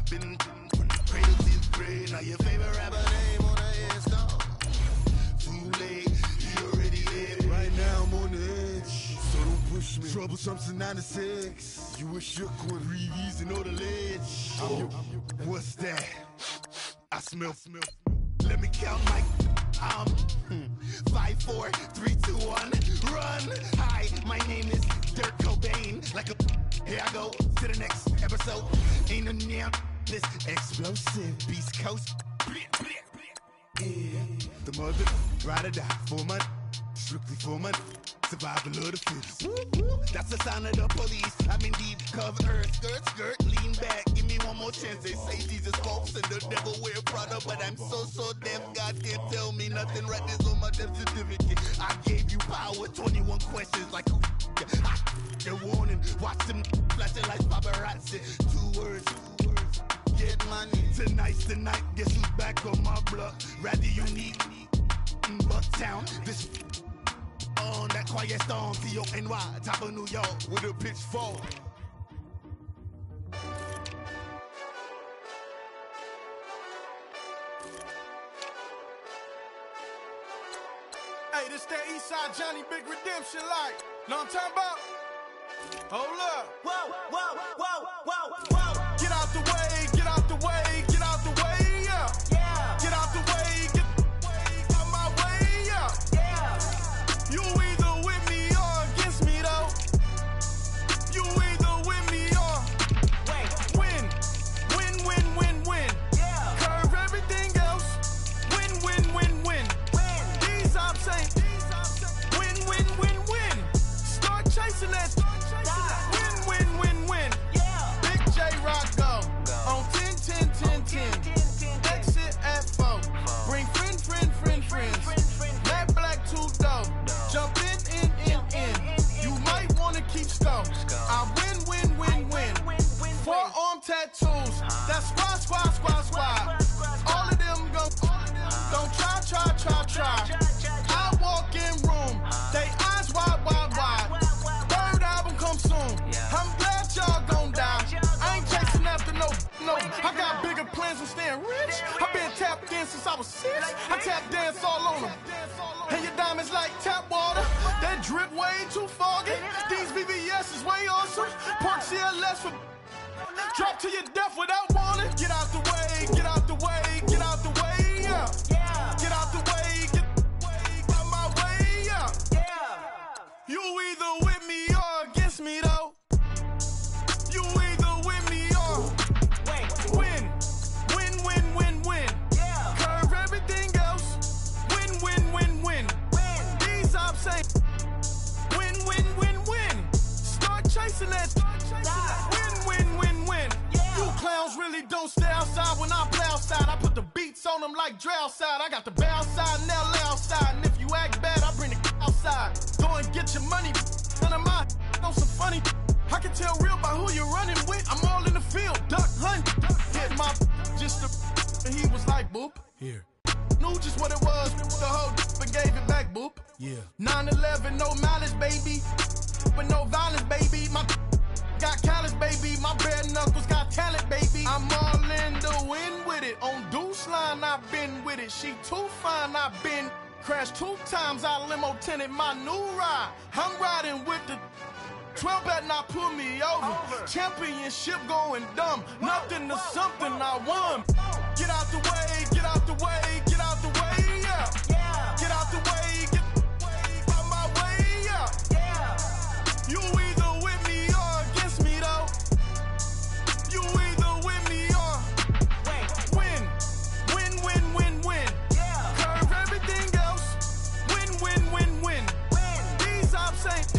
Been from the cradle to the grave. Now your favorite rapper name on the install. Too late, he already dead. Right now I'm on the edge, so don't push me. Troublesome to 96. You a shook one, Reeves and all the ledge. What's that? I smell. Let me count my 5, 4, 3, 2, 1. Run. Hi, my name is Dirk Cobain. Like a here I go to the next episode. Ain't no damn this explosive Beast Coast. Yeah. The mother ride or die for money, strictly for money. Survival of the fittest. That's the sign of the police. I'm indeed cover skirt, lean back. Give me one more chance. They say Jesus walks and the devil wear Prada, but I'm so deaf. God can't tell me nothing. Right there's on my death certificate. I gave you power. 21 questions like who? The warning. Watch them flashing like paparazzi. 2 words. Get money. Tonight's the night. Guess who's back on my block? Rather unique. Bucktown. This. On that quiet storm, T-O-N-Y, top of New York, with a pitchfork. Hey, this that Eastside Johnny Big Redemption like. Know what I'm talking about? Hold up. Whoa, whoa, whoa, whoa, whoa. Get out the way, get out the way, get out the way, yeah. Yeah. Get out the way, get out my way, yeah. Yeah. You either with me or against me, though. You either with me or win. Yeah. Curve everything else. Win. These ops ain't win. Start chasing that. Win. Yeah. Big J Rock go on 10. Exit at 4. Bring friends. Matt Black 2 dope. Jump in. You might wanna keep score. I win. Forearm tattoos. That's squad. All of them go. Don't try. I walk in room. They eyes wide. Third album come soon. I'm glad y'all gon' die. I ain't chasing after no. I got bigger plans than staying rich. I been tapped in since I was 6. I tap dance all on them. And your diamonds like tap water. That drip way too foggy. These VVS is way awesome. Park CLS for drop to your death without warning. Get out the way, yeah. Get out the way, out my way, yeah. You either with me or against me, though. You either with me or win. Yeah. Curve everything else. Win. These ops ain't win. Start chasing that. Win. Yeah. You clowns really don't stay outside when I play outside. I put the beats on them like drow side. I got the bow side and they'll lay outside. And if you act bad, I bring the outside. Go and get your money. None of my on some funny. I can tell real by who you're running with. I'm all in the field. Duck hunt. Hit my just the and he was like boop. Here. Knew just what it was. The whole and gave it back boop. Yeah. 9/11, no malice, baby. But no violence, baby. My got callous, baby. My bare knuckles got talent, baby. I'm all in the wind with it. On Deuce line, I've been with it. She too fine, I've been crashed 2 times. I limo tinted my new ride. I'm riding with the 12 better not pull me over. Championship going dumb. Nothing to something I won. Get out the way, yeah. Get out the way, out my way, yeah. You either with me or against me, though. You either with me or win. Curve everything else. Win. These ops ain't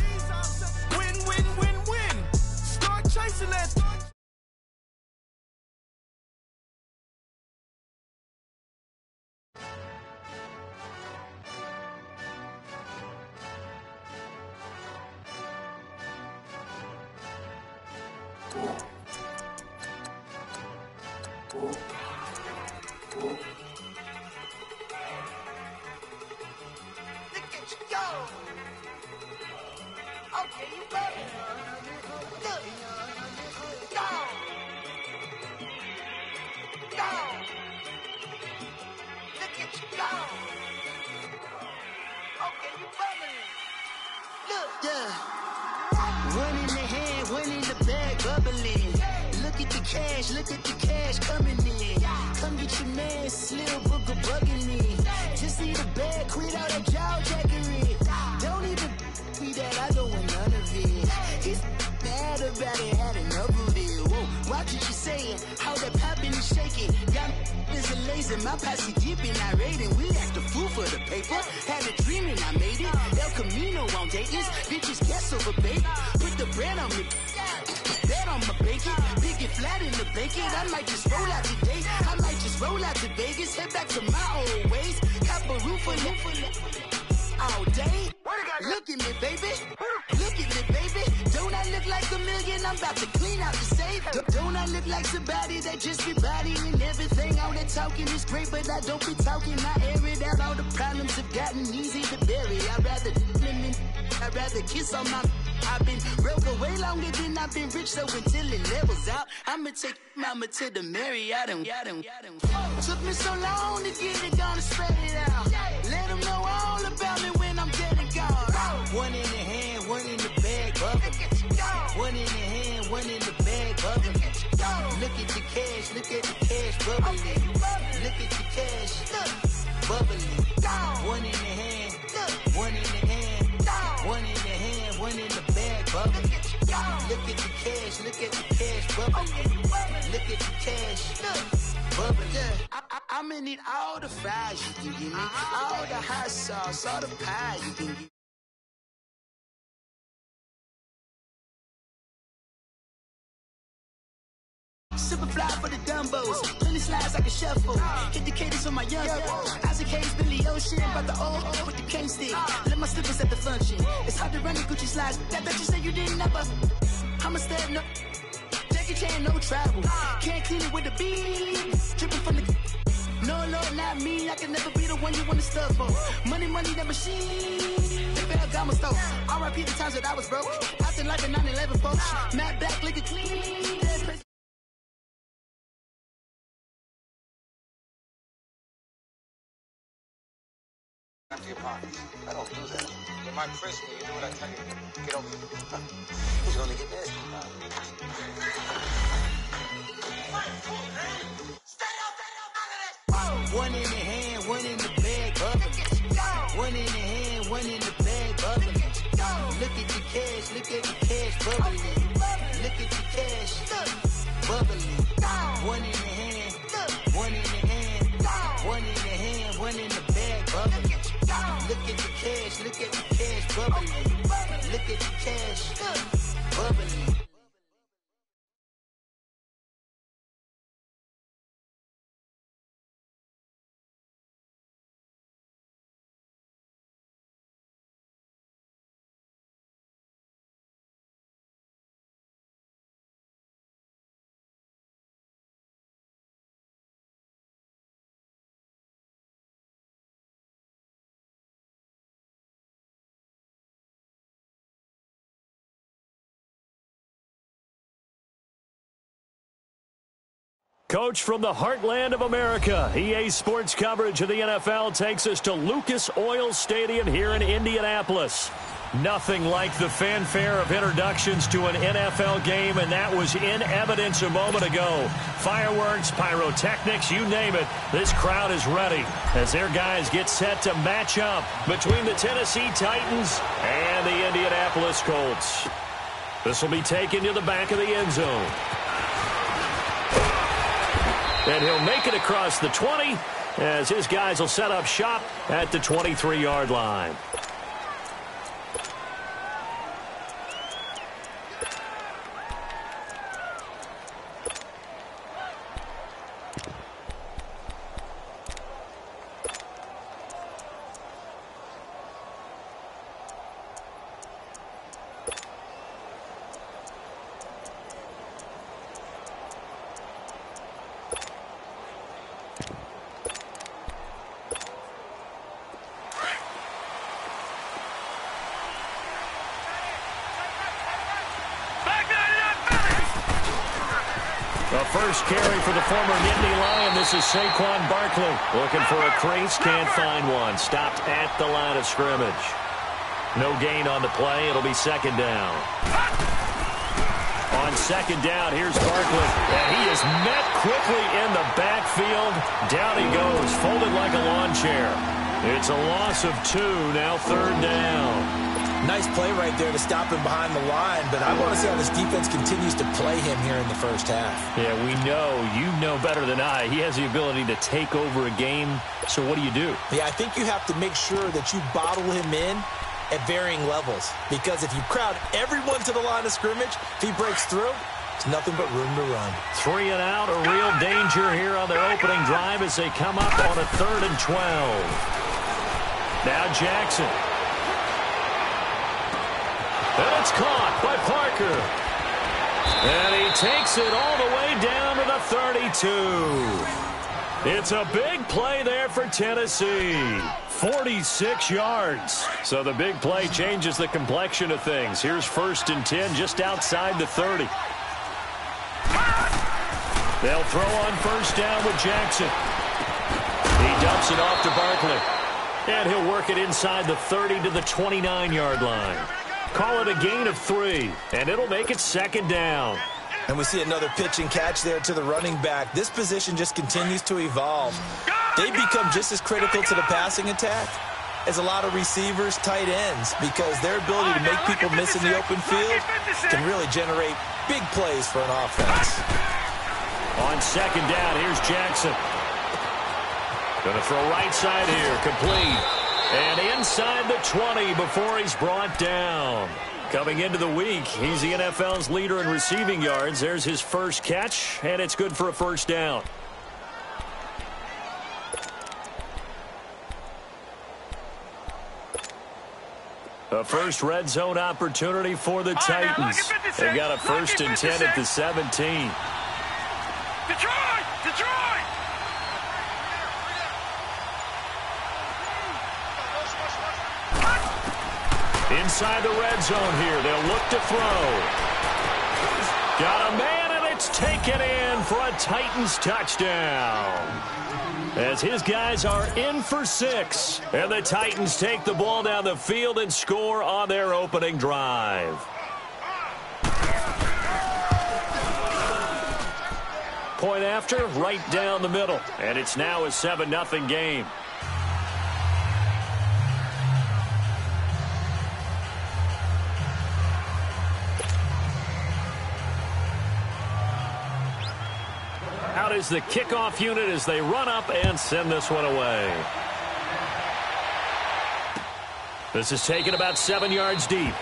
win. Start chasing that. Look at you go. Okay, you better. Good. Go. Yeah. One in the hand, one in the bag, bubbling. Look at the cash coming in. Come get your man, Slim Booker bugging me. Just need a bag, quit all that jaw jackery. Don't even be that, I don't want none of it. He's mad about it, had enough of it. Whoa, watch what you saying, how that poppin' and shaking. Got is a lazy, my posse deep and I raiding. We act a fool for the paper, had a dream and I made it. El Camino on Dayton's, bitches guess over bait. Put the bread on me, bet on my bacon. Big it flat in the bacon, I might just roll out today. I might just roll out to Vegas, head back to my old ways. Cop a roof for all day. Look at me, baby. Look at me, baby. Don't I look like a million? I'm about to clean out the safe. Don't I look like somebody that just be bodying everything? All that talking is great, but I don't be talking. I air it out. All the problems have gotten easy to bury. I'd rather kiss on my. I've been broke way longer than I've been rich, so until it levels out, I'ma take mama to the Marriott and took me so long to get it gonna spread it out. Let them know all about me when I'm dead and gone. One in the hand, one in the bag, bubbling. One in the hand, one in the bag, bubbling. Look at the cash, bubbling. Look at the cash, bubbling. One in the hand, one in the hand, one in the hand, one in the bag, bubbling. Look at the cash, bubbling. Look at the cash, bubbling. I'ma need all the fries you can give me, all the hot sauce, all the pie you can give. Super fly for the Dumbos, plenty slides like a shuffle. Hit the cadence on my young Isaac Hayes, Billy Ocean, about the old with the cane stick. Let my slippers at the function. It's hard to run the Gucci slides. That bet you say you didn't never. I'ma step no. Jackie Chan, no travel. Can't clean it with the beat. Dripping from the. No, Lord, not me. I can never be the one you wanna stuff for. Money, that machine. The Ferragamo store. R.I.P. the times that I was broke. Acting like a 9/11 folks. Matt back, looking clean. Empty your pockets. I don't do that. You might press me. You do what I tell you. Get over it. Who's gonna get this? One in the hand, one in the bag, bubbling. One in the hand, one in the bag, bubbling. Look at the cash, bubbling. Look at the cash, bubbling. One in the hand, one in the hand, one in the hand, one in the bag, bubbling. Look at the cash, bubbling. Look at the cash, bubbling. Coach from the heartland of America, EA Sports coverage of the NFL takes us to Lucas Oil Stadium here in Indianapolis. Nothing like the fanfare of introductions to an NFL game, and that was in evidence a moment ago. Fireworks, pyrotechnics, you name it, this crowd is ready as their guys get set to match up between the Tennessee Titans and the Indianapolis Colts. This will be taken to the back of the end zone. And he'll make it across the 20 as his guys will set up shop at the 23-yard line. The first carry for the former Nittany Lion. This is Saquon Barkley looking for a crease, can't find one. Stopped at the line of scrimmage. No gain on the play. It'll be second down. On second down, here's Barkley. And he is met quickly in the backfield. Down he goes, folded like a lawn chair. It's a loss of 2, now third down. Nice play right there to stop him behind the line, but I want to see how this defense continues to play him here in the first half. Yeah, we know. You know better than I. He has the ability to take over a game. So what do you do? Yeah, I think you have to make sure that you bottle him in at varying levels, because if you crowd everyone to the line of scrimmage, if he breaks through, it's nothing but room to run. 3 and out, a real danger here on their opening drive as they come up on a 3rd and 12. Now Jackson. And it's caught by Parker. And he takes it all the way down to the 32. It's a big play there for Tennessee. 46 yards. So the big play changes the complexion of things. Here's 1st and 10 just outside the 30. They'll throw on 1st down with Jackson. He dumps it off to Barkley. And he'll work it inside the 30 to the 29-yard line. Call it a gain of 3, and it'll make it 2nd down. And we see another pitch and catch there to the running back. This position just continues to evolve. They become just as critical to the passing attack as a lot of receivers, tight ends, because their ability to make people miss in the open field can really generate big plays for an offense. On 2nd down, here's Jackson. Going to throw right side here, complete. And inside the 20 before he's brought down. Coming into the week, he's the NFL's leader in receiving yards. There's his first catch, and it's good for a 1st down. A first red zone opportunity for the Titans. They've got a 1st and 10 at the 17. Detroit! Detroit! Inside the red zone here. They'll look to throw. Got a man, and it's taken in for a Titans touchdown. As his guys are in for 6. And the Titans take the ball down the field and score on their opening drive. Point after, right down the middle. And it's now a 7-0 game. Out is the kickoff unit as they run up and send this one away. This is taken about 7 yards deep.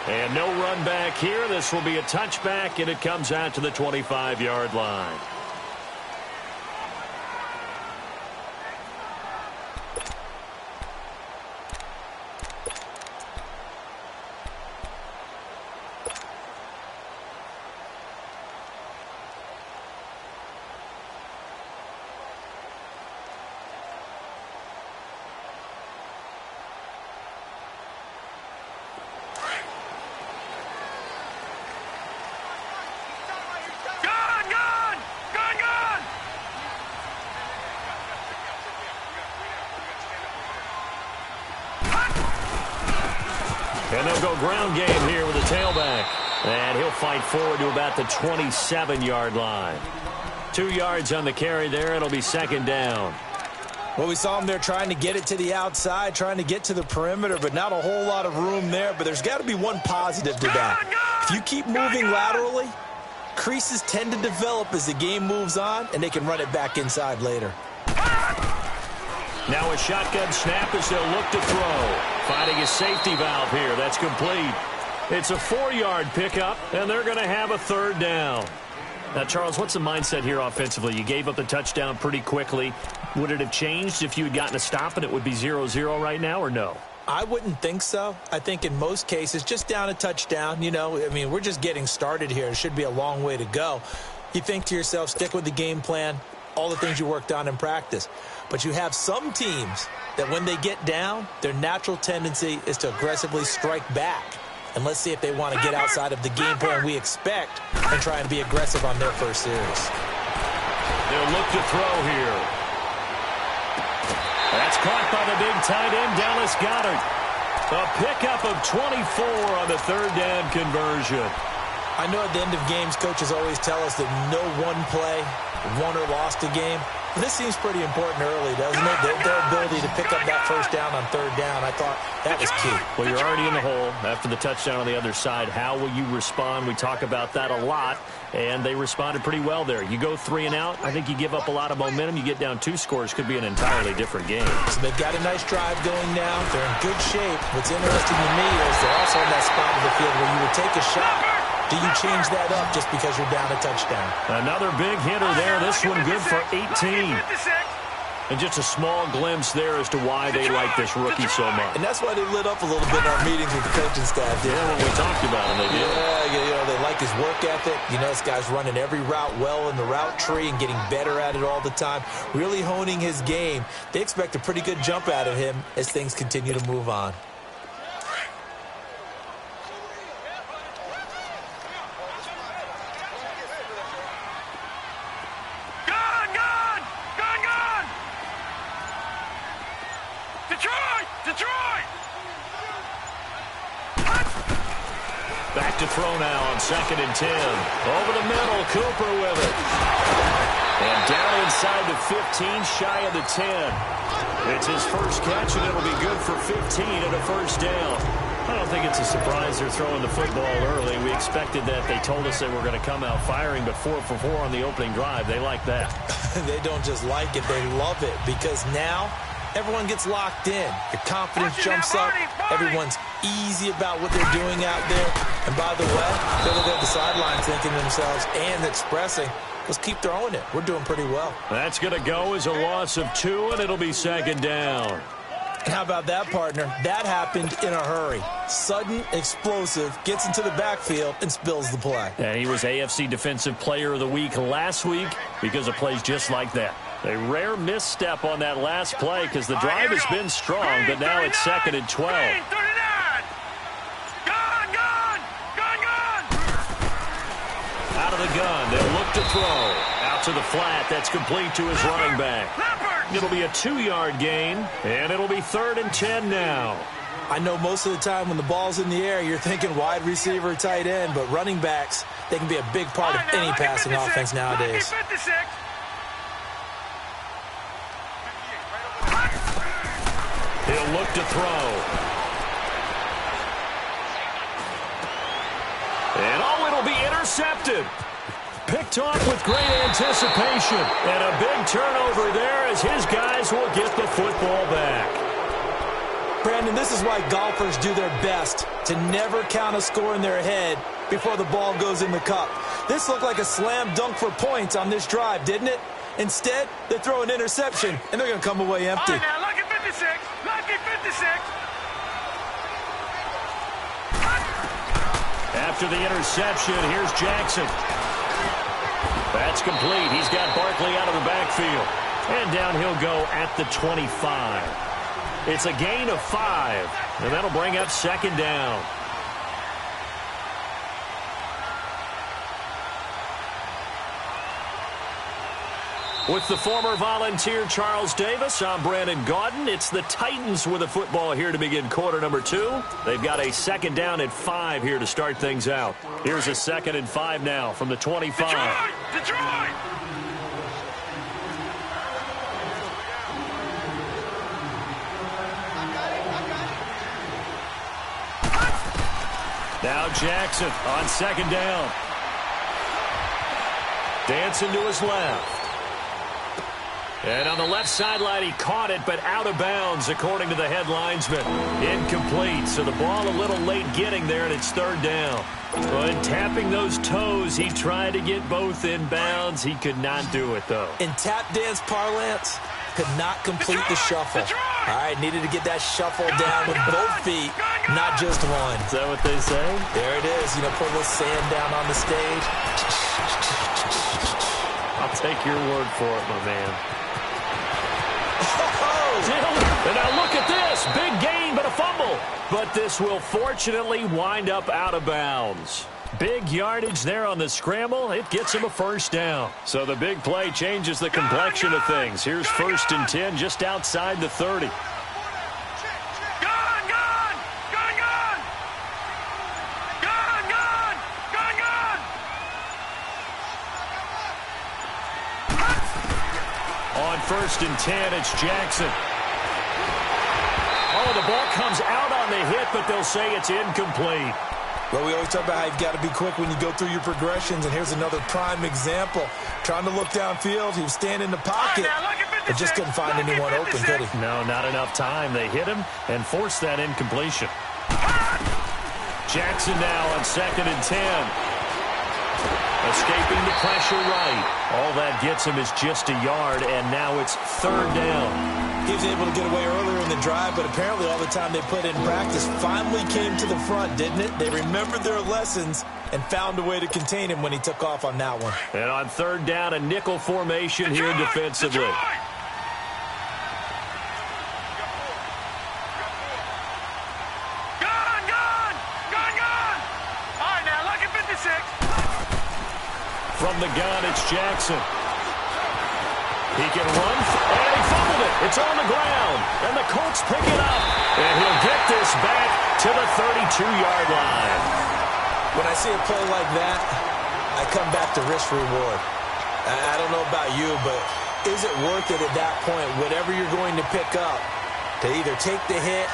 And no run back here. This will be a touchback, and it comes out to the 25-yard line. And they'll go ground game here with the tailback. And he'll fight forward to about the 27-yard line. 2 yards on the carry there. It'll be 2nd down. Well, we saw him there trying to get it to the outside, trying to get to the perimeter, but not a whole lot of room there. But there's got to be one positive to that. If you keep moving laterally, creases tend to develop as the game moves on, and they can run it back inside later. Now a shotgun snap as they'll look to throw. Finding a safety valve here. That's complete. It's a 4-yard pickup, and they're going to have a 3rd down. Now, Charles, what's the mindset here offensively? You gave up the touchdown pretty quickly. Would it have changed if you had gotten a stop and it would be 0-0 right now, or no? I wouldn't think so. I think in most cases, just down a touchdown, you know, I mean, we're just getting started here. It should be a long way to go. You think to yourself, stick with the game plan, all the things you worked on in practice. But you have some teams that when they get down, their natural tendency is to aggressively strike back. And let's see if they want to get outside of the game plan we expect and try and be aggressive on their first series. They'll look to throw here. That's caught by the big tight end, Dallas Goedert. A pickup of 24 on the third down conversion. I know at the end of games, coaches always tell us that no one play won or lost a game. But this seems pretty important early, doesn't it? Their ability to pick up that first down on third down, I thought that was key. Well, you're already in the hole after the touchdown on the other side. How will you respond? We talk about that a lot, and they responded pretty well there. You go 3 and out, I think you give up a lot of momentum. You get down 2 scores, could be an entirely different game. So they've got a nice drive going now. They're in good shape. What's interesting to me is they're also in that spot of the field where you would take a shot. Do you change that up just because you're down a touchdown? Another big hitter there. This one good for 18. And just a small glimpse there as to why they like this rookie so much. And that's why they lit up a little bit in our meetings with the coaching staff. Yeah, when we talked about him, they did. Yeah, they like his work ethic. You know, this guy's running every route well in the route tree and getting better at it all the time, really honing his game. They expect a pretty good jump out of him as things continue to move on. Back to throw now on 2nd and 10. Over the middle, Cooper with it. And down inside the 15, shy of the 10. It's his first catch, and it'll be good for 15 and a first down. I don't think it's a surprise they're throwing the football early. We expected that. They told us they were going to come out firing, but 4 for 4 on the opening drive. They like that. They don't just like it, they love it, because now everyone gets locked in. Your confidence jumps up. Everyone's easy about what they're doing out there. And by the way, they're looking at the sidelines thinking to themselves and expressing, let's keep throwing it. We're doing pretty well. That's going to go as a loss of 2, and it'll be 2nd down. How about that, partner? That happened in a hurry. Sudden, explosive, gets into the backfield, and spills the play. And he was AFC Defensive Player of the Week last week because of plays just like that. A rare misstep on that last play because the drive has been strong, but now it's 2nd and 12. Out of the gun, they'll look to throw. Out to the flat, that's complete to his running back. It'll be a 2-yard gain, and it'll be 3rd and 10 now. I know most of the time when the ball's in the air, you're thinking wide receiver, tight end, but running backs, they can be a big part of any passing offense nowadays. He'll look to throw. And it'll be intercepted. Picked off with great anticipation. And a big turnover there as his guys will get the football back. Brandon, this is why golfers do their best to never count a score in their head before the ball goes in the cup. This looked like a slam dunk for points on this drive, didn't it? Instead, they throw an interception, and they're going to come away empty. All right, now, lucky 56. Lucky 56. After the interception, here's Jackson. That's complete. He's got Barkley out of the backfield. And down he'll go at the 25. It's a gain of 5, and that'll bring up 2nd down. With the former Volunteer Charles Davis, I'm Brandon Gaudin. It's the Titans with the football here to begin quarter number 2. They've got a 2nd down at 5 here to start things out. Here's a 2nd and 5 now from the 25. Detroit! Now Jackson on 2nd down. Dancing to his left. And on the left sideline, he caught it, but out of bounds, according to the head linesman. Incomplete, so the ball a little late getting there, and it's 3rd down. But tapping those toes, he tried to get both in bounds. He could not do it, though. In tap dance parlance, could not complete the shuffle. All right, needed to get that shuffle down with both feet, not just one. Is that what they say? There it is. You know, put a little sand down on the stage. I'll take your word for it, my man. And now look at this. Big gain, but a fumble. But this will fortunately wind up out of bounds. Big yardage there on the scramble. It gets him a 1st down. So the big play changes the complexion of things. Here's 1st and 10 just outside the 30. On 1st and 10, it's Jackson. Oh, the ball comes out on the hit, but they'll say it's incomplete. Well, we always talk about how you've got to be quick when you go through your progressions, and here's another prime example. Trying to look downfield, he was standing in the pocket, but just couldn't find anyone open, could he? No, not enough time. They hit him and forced that incompletion. Jackson now on 2nd and 10. Escaping the pressure right. All that gets him is just a yard, and now it's 3rd down. He was able to get away earlier in the drive, but apparently all the time they put in practice finally came to the front, didn't it? They remembered their lessons and found a way to contain him when he took off on that one. And on 3rd down, a nickel formation here defensively. From the gun, it's Jackson. He can run, and he fumbled it. It's on the ground, and the Colts pick it up. And he'll get this back to the 32-yard line. When I see a play like that, I come back to risk-reward. I don't know about you, but is it worth it at that point, whatever you're going to pick up, to either take the hit,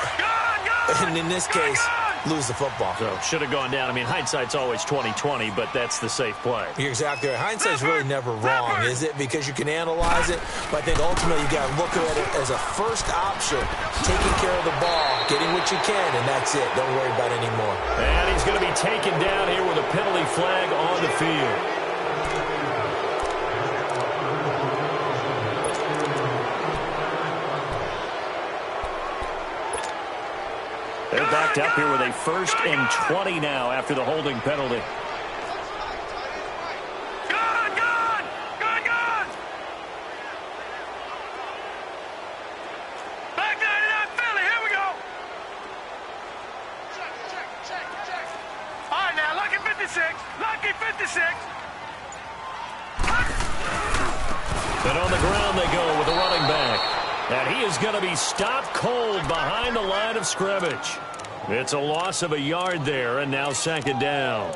and in this case, lose the football? So should have gone down. I mean, hindsight's always 20/20, but that's the safe play. You're exactly right. Hindsight's really never wrong, is it? Because you can analyze it, but I think ultimately you got to look at it as a first option, taking care of the ball, getting what you can, and that's it. Don't worry about it anymore. And he's going to be taken down here with a penalty flag on the field. They're backed up here with a 1st and 20 now after the holding penalty. Gun! Back 99 Philly, here we go. Check. All right, now, lucky 56. And on the ground they go with the running back. And he is going to be stopped cold behind the line of scrimmage. It's a loss of a yard there, and now 2nd down.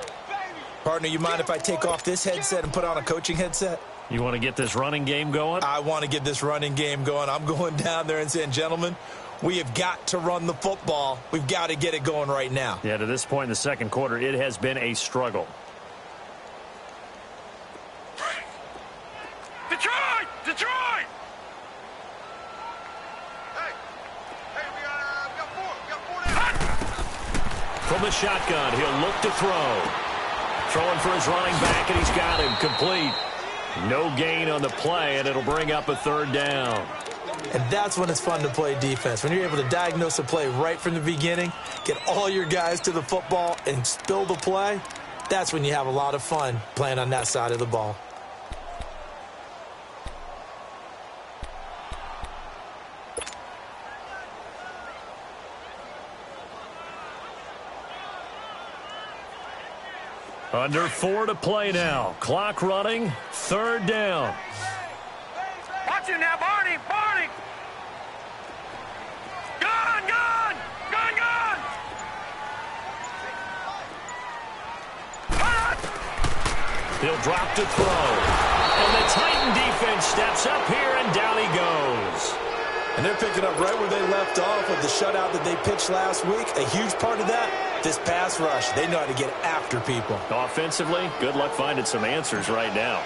Partner, you mind if I take off this headset and put on a coaching headset? You want to get this running game going? I want to get this running game going. I'm going down there and saying, gentlemen, we have got to run the football. We've got to get it going right now. Yeah, to this point in the 2nd quarter, it has been a struggle. Detroit! From the shotgun, he'll look to throw. Throwing for his running back, and he's got him complete. No gain on the play, and it'll bring up a 3rd down. And that's when it's fun to play defense. When you're able to diagnose a play right from the beginning, get all your guys to the football, and spill the play, that's when you have a lot of fun playing on that side of the ball. Under 4 to play now. Clock running. 3rd down. Watch him now, Barney! Gun! He'll drop to throw. And the Titan defense steps up here, and down he goes. And they're picking up right where they left off with the shutout that they pitched last week. A huge part of that, this pass rush. They know how to get after people. Offensively, good luck finding some answers right now.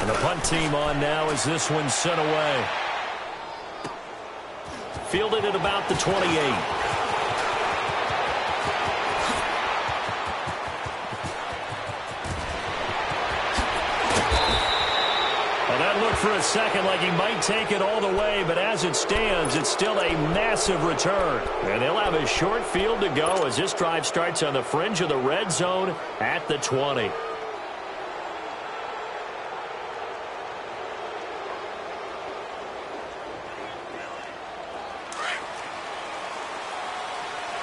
And the punt team on now as this one's sent away. Fielded at about the 28. For a second like he might take it all the way, but as it stands, it's still a massive return. And they'll have a short field to go as this drive starts on the fringe of the red zone at the 20.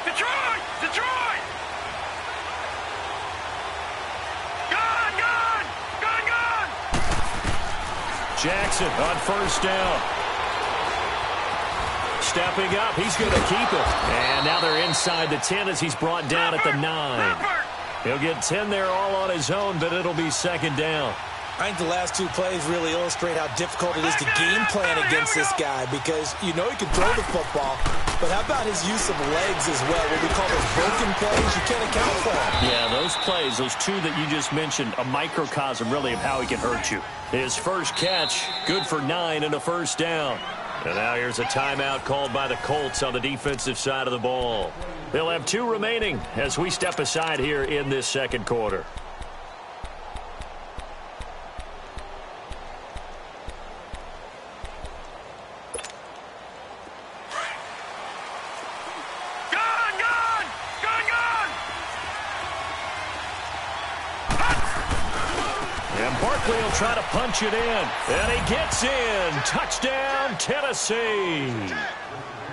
Detroit! Jackson on 1st down. Stepping up, he's going to keep it. And now they're inside the 10 as he's brought down at the 9. He'll get 10 there all on his own, but it'll be 2nd down. I think the last two plays really illustrate how difficult it is to game plan against this guy because you know he can throw the football, but how about his use of legs as well? What we call those broken plays, you can't account for them. Yeah, those plays, those two that you just mentioned, a microcosm really of how he can hurt you. His first catch, good for 9 and a first down. And now here's a timeout called by the Colts on the defensive side of the ball. They'll have 2 remaining as we step aside here in this second quarter. He'll try to punch it in, and he gets in. Touchdown, Tennessee.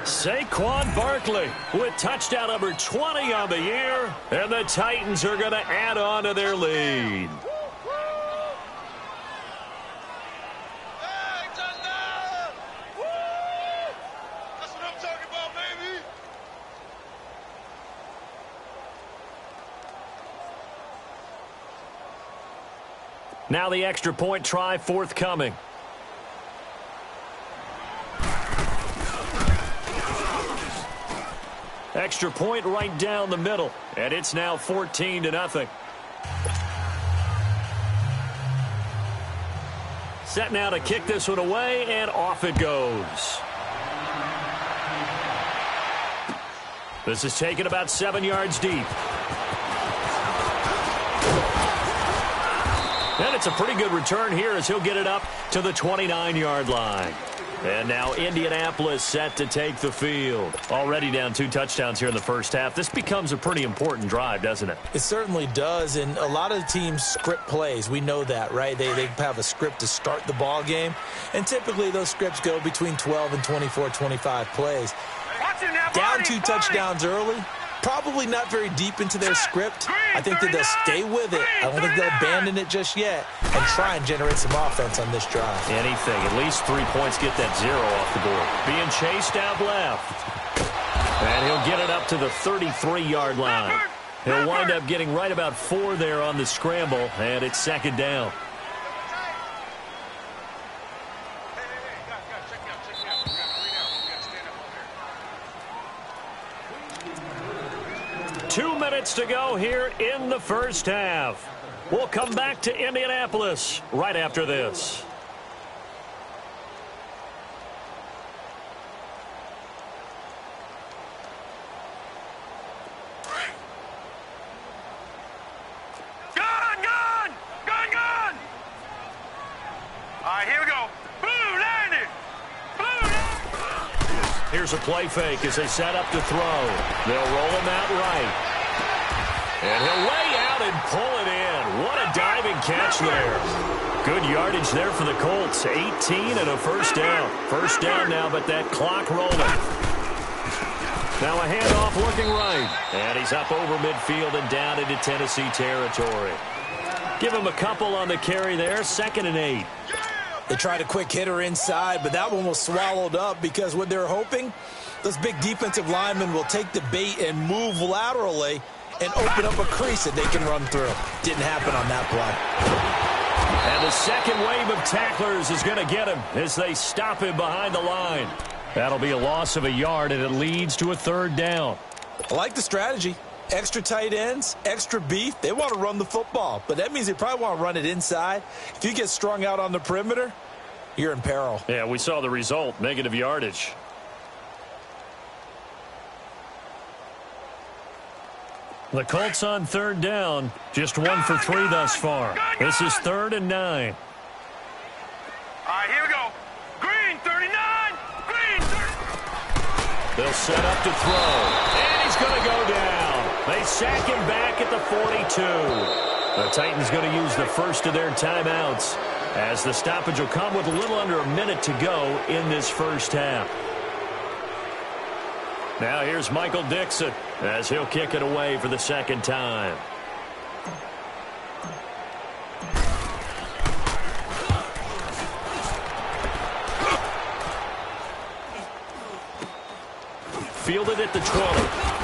Saquon Barkley with touchdown number 20 on the year, and the Titans are going to add on to their lead. That's what I'm talking about, baby. Now the extra point try forthcoming. Extra point right down the middle, and it's now 14-0. Set now to kick this one away, and off it goes. This is taken about 7 yards deep. And it's a pretty good return here as he'll get it up to the 29-yard line. And now Indianapolis set to take the field. Already down 2 touchdowns here in the first half. This becomes a pretty important drive, doesn't it? It certainly does, and a lot of the teams script plays. We know that, right? They have a script to start the ball game, and typically those scripts go between 12 and 24, 25 plays. Down 2 touchdowns early, probably not very deep into their script. I think that they'll stay with it. I don't think they'll abandon it just yet and try and generate some offense on this drive. Anything. At least 3 points, get that 0 off the board. Being chased out left. And he'll get it up to the 33-yard line. He'll wind up getting right about 4 there on the scramble, and it's second down. Two minutes to go here in the first half. We'll come back to Indianapolis right after this. Gun! All right, here we go. Blue landed. Here's a play fake as they set up to throw. They'll roll him out right. And he'll lay out and pull it in. What a diving catch there. Good yardage there for the Colts. 18 and a first down. First down now, but that clock rolling. Now a handoff looking right. And he's up over midfield and down into Tennessee territory. Give him a couple on the carry there. 2nd and 8. They tried a quick hitter inside, but that one was swallowed up because what they're hoping, those big defensive linemen will take the bait and move laterally and open up a crease that they can run through. Didn't happen on that play. And the second wave of tacklers is going to get him as they stop him behind the line. That'll be a loss of a yard, and it leads to a 3rd down. I like the strategy. Extra tight ends, extra beef. They want to run the football, but that means they probably want to run it inside. If you get strung out on the perimeter, you're in peril. Yeah, we saw the result, negative yardage. The Colts on 3rd down, just 1 for 3 thus far. This is 3rd and 9. All right, here we go. Green, 39. Green, 30. They'll set up to throw, and he's going to go down. They sack him back at the 42. The Titans going to use the first of their timeouts as the stoppage will come with a little under a minute to go in this first half. Now here's Michael Dixon as he'll kick it away for the 2nd time. Fielded at the 20.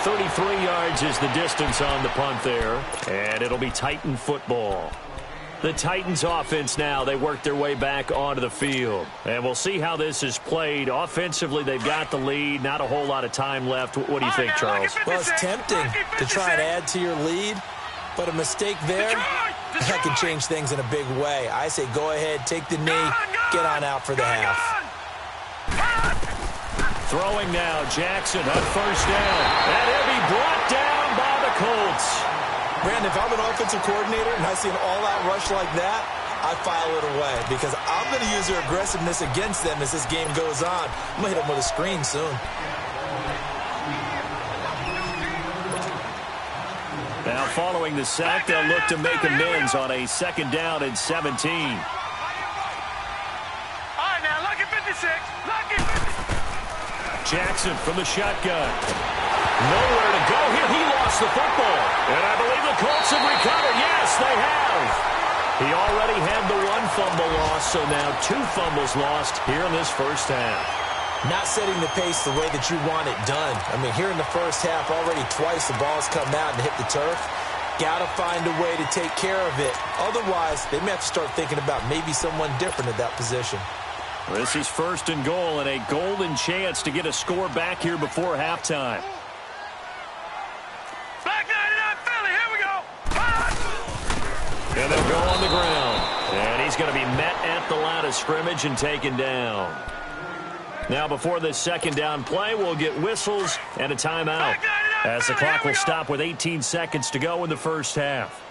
33 yards is the distance on the punt there, and it'll be Titan football. The Titans offense now, they work their way back onto the field. And we'll see how this is played. Offensively, they've got the lead. Not a whole lot of time left. What do you think, Charles? Well, it's tempting to try and add to your lead, but a mistake there, that can change things in a big way. I say go ahead, take the knee, get on out for the half. Throwing now, Jackson on first down. And he'll be brought down by the Colts. Brandon, if I'm an offensive coordinator and I see an all-out rush like that, I file it away because I'm going to use their aggressiveness against them as this game goes on. I'm going to hit them with a screen soon. Now following the sack, they'll look to make amends on a 2nd down and 17. All right, now, lucky 56. Lucky 56. Jackson from the shotgun. Nowhere to go here. He lost the football. And I believe the Colts have recovered. Yes, they have. He already had the 1 fumble loss, so now 2 fumbles lost here in this first half. Not setting the pace the way that you want it done. I mean, here in the first half, already twice the ball's come out and hit the turf. Got to find a way to take care of it. Otherwise, they may have to start thinking about maybe someone different at that position. This is 1st and goal and a golden chance to get a score back here before halftime. Black 99 Philly, here we go. And they'll go on the ground. And he's going to be met at the line of scrimmage and taken down. Now, before this 2nd down play, we'll get whistles and a timeout as the clock will stop with 18 seconds to go in the first half.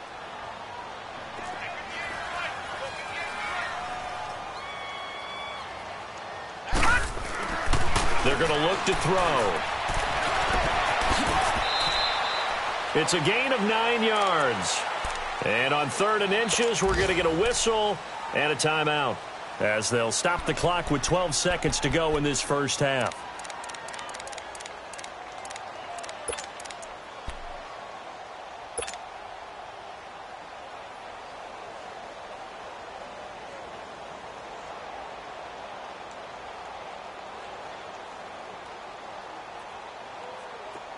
They're going to look to throw. It's a gain of 9 yards. And on 3rd and inches, we're going to get a whistle and a timeout as they'll stop the clock with 12 seconds to go in this first half.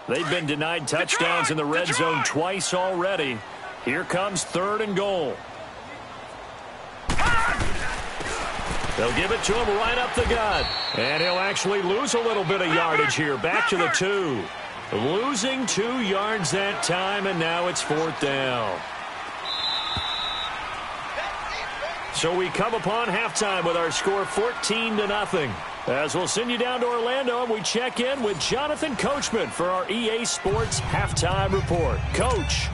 They've been denied touchdowns in the red zone twice already. Here comes 3rd and goal. They'll give it to him right up the gut. And he'll actually lose a little bit of yardage here. Back to the 2. Losing 2 yards that time, and now it's 4th down. So we come upon halftime with our score 14-0. As we'll send you down to Orlando, and we check in with Jonathan Coachman for our EA Sports Halftime Report. Coach.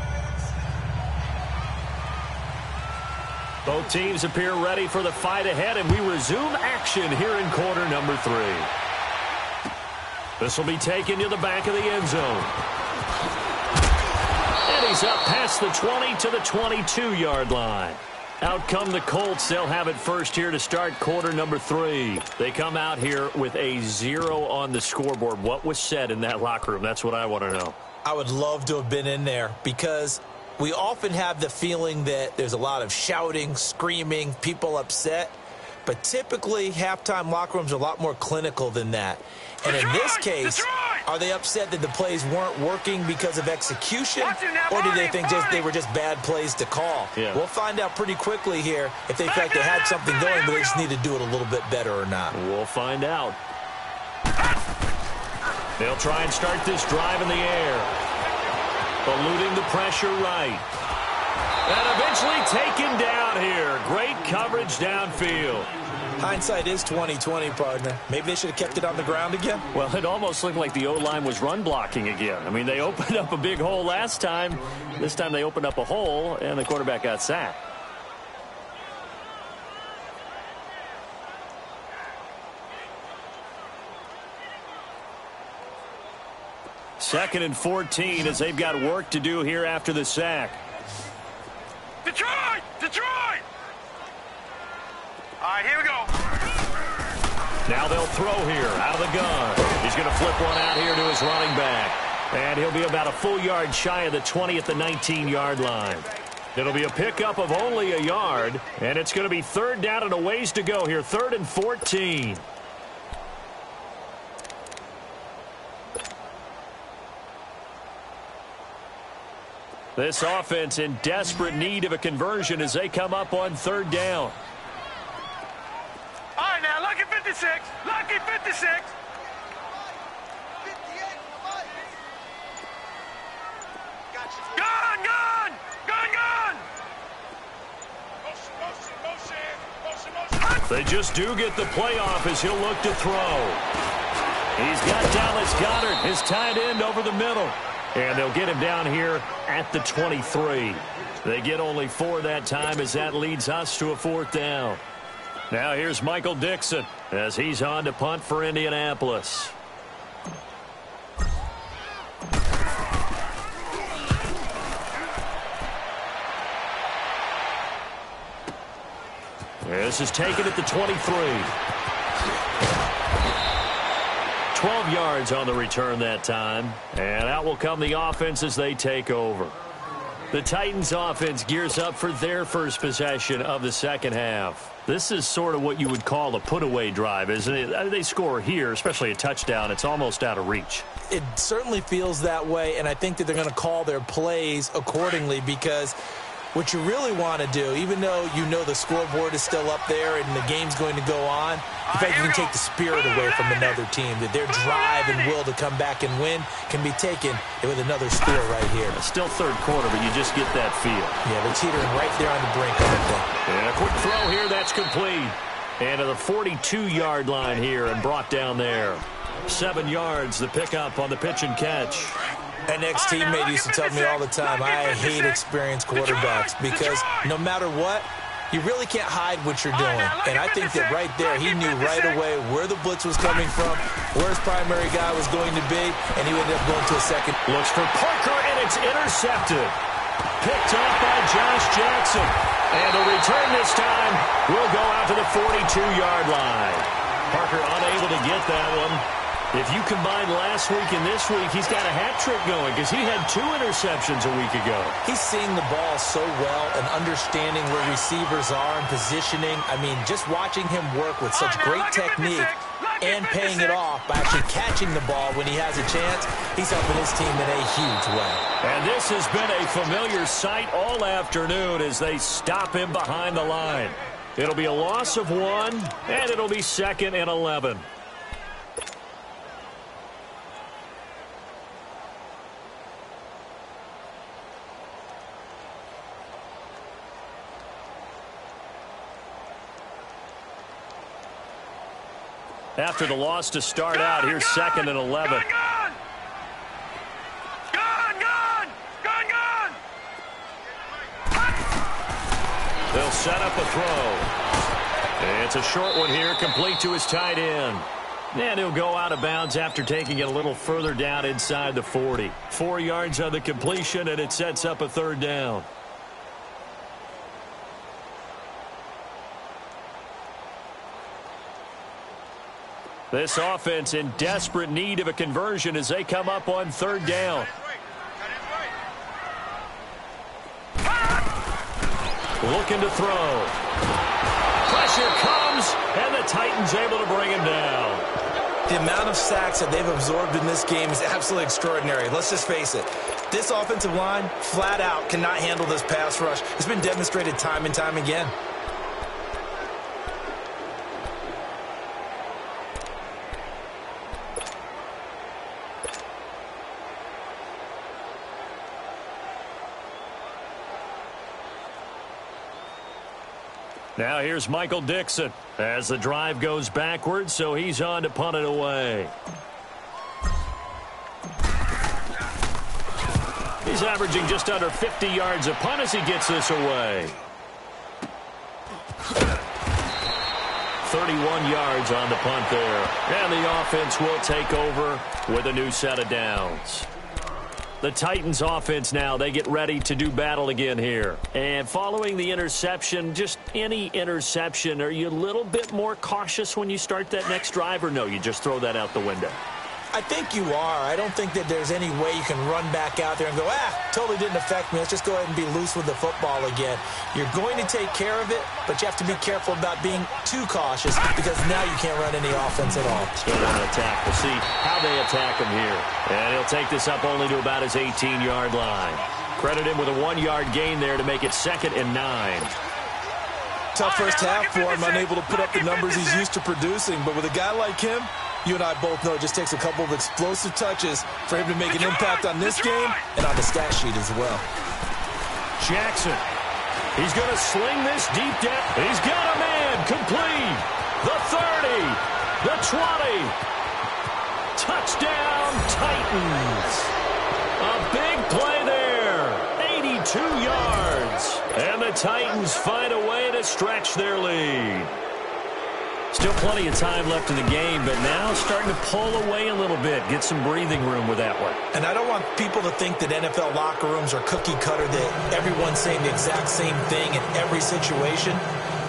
Both teams appear ready for the fight ahead, and we resume action here in quarter number 3. This will be taken to the back of the end zone. And he's up past the 20 to the 22-yard line. Out come the Colts. They'll have it first here to start quarter number 3. They come out here with a 0 on the scoreboard. What was said in that locker room? That's what I want to know. I would love to have been in there because we often have the feeling that there's a lot of shouting, screaming, people upset. But typically, halftime locker rooms are a lot more clinical than that. And in this case, are they upset that the plays weren't working because of execution? Or do they think they were just bad plays to call? Yeah. We'll find out pretty quickly here if they felt they had something going, but they just need to do it a little bit better or not. We'll find out. They'll try and start this drive in the air. Eluding the pressure right. And eventually taken down here. Great coverage downfield. Hindsight is 20/20, partner. Maybe they should have kept it on the ground again. Well, it almost looked like the O-line was run blocking again. I mean, they opened up a big hole last time. This time they opened up a hole, and the quarterback got sacked. Second and 14 as they've got work to do here after the sack. Detroit! Detroit! All right, here we go. Now they'll throw here out of the gun. He's going to flip one out here to his running back. And he'll be about a full yard shy of the 20 at the 19-yard line. It'll be a pickup of only a yard. And it's going to be 3rd down and a ways to go here. 3rd and 14. This offense in desperate need of a conversion as they come up on third down. All right, now, lucky 56. Lucky 56. Gone, gone. Gone, gone. They just do get the playoff as he'll look to throw. He's got Dallas Goedert, his tight end, over the middle. And they'll get him down here at the 23. They get only 4 that time as that leads us to a 4th down. Now here's Michael Dixon as he's on to punt for Indianapolis. This is taken at the 23. 12 yards on the return that time. And out will come the offense as they take over. The Titans offense gears up for their first possession of the second half. This is sort of what you would call a put-away drive, isn't it? They score here, especially a touchdown. It's almost out of reach. It certainly feels that way, and I think that they're going to call their plays accordingly because what you really want to do, even though you know the scoreboard is still up there and the game's going to go on, in fact, you can take the spirit away from another team, that their drive and will to come back and win can be taken with another score right here. It's still third quarter, but you just get that feel. Yeah, they're teetering right there on the brink, aren't they? And a quick throw here, that's complete. And to the 42-yard line here and brought down there. 7 yards, the pickup on the pitch and catch. An ex-teammate used to tell me all the time, I hate experienced quarterbacks because no matter what, you really can't hide what you're doing. And I think that right there, he knew right away where the blitz was coming from, where his primary guy was going to be, and he ended up going to a second. Looks for Parker, and it's intercepted. Picked off by Josh Jackson. And the return this time will go out to the 42-yard line. Parker unable to get that one. If you combine last week and this week, he's got a hat trick going because he had 2 interceptions a week ago. He's seeing the ball so well and understanding where receivers are and positioning. I mean, just watching him work with such great technique and paying it off by actually catching the ball when he has a chance, he's helping his team in a huge way. And this has been a familiar sight all afternoon as they stop him behind the line. It'll be a loss of 1, and it'll be 2nd and 11. After the loss to start out, here's 2nd and 11. Gone, gone. Gone, gone. They'll set up a throw. It's a short one here, complete to his tight end. And he'll go out of bounds after taking it a little further down inside the 40. 4 yards on the completion, and it sets up a 3rd down. This offense in desperate need of a conversion as they come up on 3rd down. Looking to throw. Pressure comes, and the Titans able to bring him down. The amount of sacks that they've absorbed in this game is absolutely extraordinary. Let's just face it. This offensive line, flat out, cannot handle this pass rush. It's been demonstrated time and time again. Now here's Michael Dixon as the drive goes backwards, so he's on to punt it away. He's averaging just under 50 yards a punt as he gets this away. 31 yards on the punt there. And the offense will take over with a new set of downs. The Titans offense now, they get ready to do battle again here. And following the interception, just any interception, are you a little bit more cautious when you start that next drive, or no, you just throw that out the window? I think you are. I don't think that there's any way you can run back out there and go, totally didn't affect me. Let's just go ahead and be loose with the football again. You're going to take care of it, but you have to be careful about being too cautious because now you can't run any offense at all. Still want to attack. We'll see how they attack him here. And he'll take this up only to about his 18-yard line. Credit him with a 1-yard gain there to make it 2nd and 9. Tough first half for him, unable to put up the numbers he's used to producing. But with a guy like him, you and I both know it just takes a couple of explosive touches for him to make an impact on this game and on the stat sheet as well. Jackson. He's going to sling this deep down. He's got a man complete. The 30. The 20. Touchdown, Titans. A big play there. 82 yards. And the Titans find a way to stretch their lead. Still plenty of time left in the game, but now starting to pull away a little bit. Get some breathing room with that one. And I don't want people to think that NFL locker rooms are cookie cutter, that everyone's saying the exact same thing in every situation.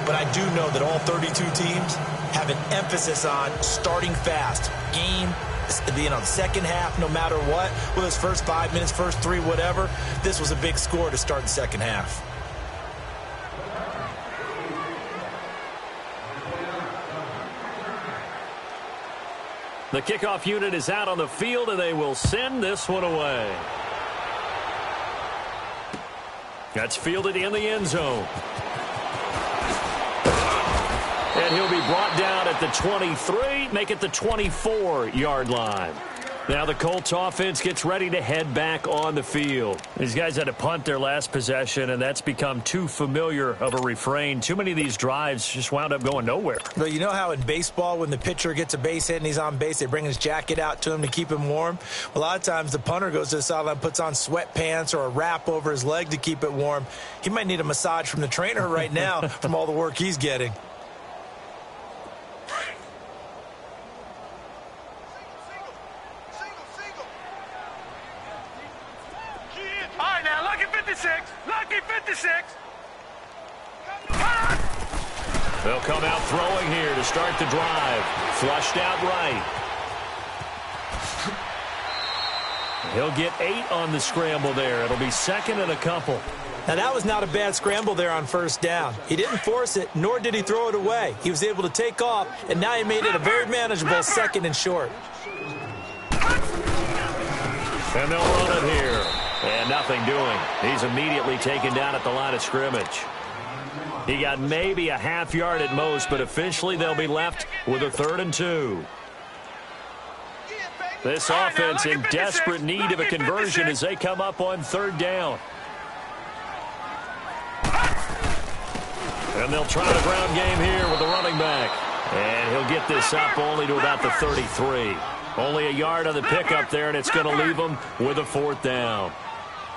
But I do know that all 32 teams have an emphasis on starting fast. Game, the second half, no matter what, whether it's first 5 minutes, first 3, whatever. This was a big score to start the second half. The kickoff unit is out on the field, and they will send this one away. That's fielded in the end zone. And he'll be brought down at the 23, make it the 24-yard line. Now the Colts offense gets ready to head back on the field. These guys had to punt their last possession, and that's become too familiar of a refrain. Too many of these drives just wound up going nowhere. But you know how in baseball, when the pitcher gets a base hit and he's on base, they bring his jacket out to him to keep him warm? A lot of times the punter goes to the sideline, puts on sweatpants or a wrap over his leg to keep it warm. He might need a massage from the trainer right now from all the work he's getting. Lucky 56. They'll come out throwing here to start the drive. Flushed out right. He'll get 8 on the scramble there. It'll be 2nd and a couple. Now, that was not a bad scramble there on first down. He didn't force it, nor did he throw it away. He was able to take off, and now he made it a very manageable 2nd and short. And they'll run it here. And nothing doing. He's immediately taken down at the line of scrimmage. He got maybe a half yard at most, but officially they'll be left with a 3rd and 2. This offense in desperate need of a conversion as they come up on 3rd down. And they'll try the ground game here with the running back. And he'll get this up only to about the 33. Only a yard on the pickup there, and it's going to leave him with a 4th down.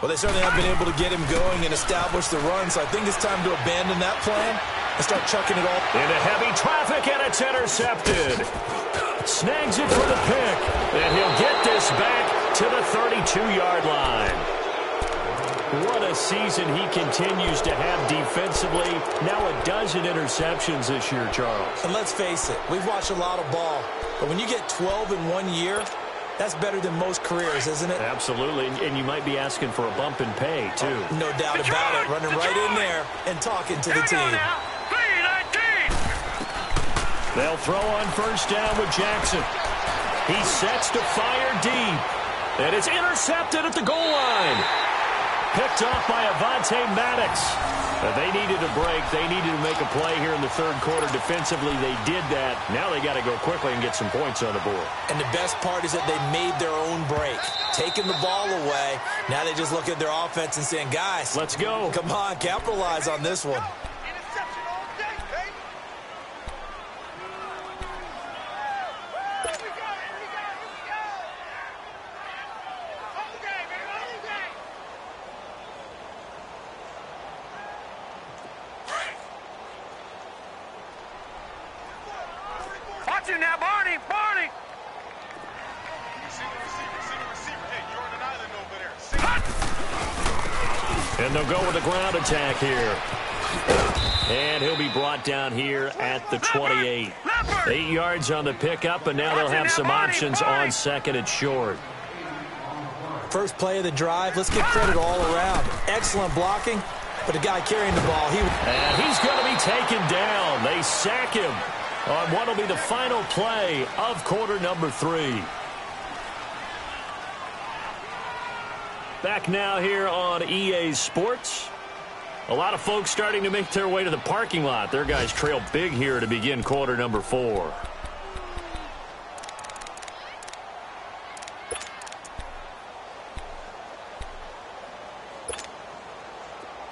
Well, they certainly have been able to get him going and establish the run, so I think it's time to abandon that plan and start chucking it all. Into heavy traffic, and it's intercepted. Snags it for the pick, and he'll get this back to the 32-yard line. What a season he continues to have defensively. Now a dozen interceptions this year, Charles. And let's face it, we've watched a lot of ball, but when you get 12 in 1 year, that's better than most careers, isn't it? Absolutely, and you might be asking for a bump in pay, too. No doubt about it. Running right in there and talking to the team. They'll throw on first down with Jackson. He sets to fire deep, and it's intercepted at the goal line. Picked off by Avonte Maddox. They needed a break. They needed to make a play here in the 3rd quarter. Defensively, they did that. Now they got to go quickly and get some points on the board. And the best part is that they made their own break. Taking the ball away. Now they just look at their offense and saying, guys, let's go. Come on, capitalize on this one. Now, Barney. And they'll go with a ground attack here. And he'll be brought down here at the 28. 8 yards on the pickup, and now they'll have some options on 2nd and short. First play of the drive. Let's give credit all around. Excellent blocking, but the guy carrying the ball. And he's going to be taken down. They sack him on what will be the final play of quarter number 3. Back now here on EA Sports. A lot of folks starting to make their way to the parking lot. Their guys trail big here to begin quarter number 4.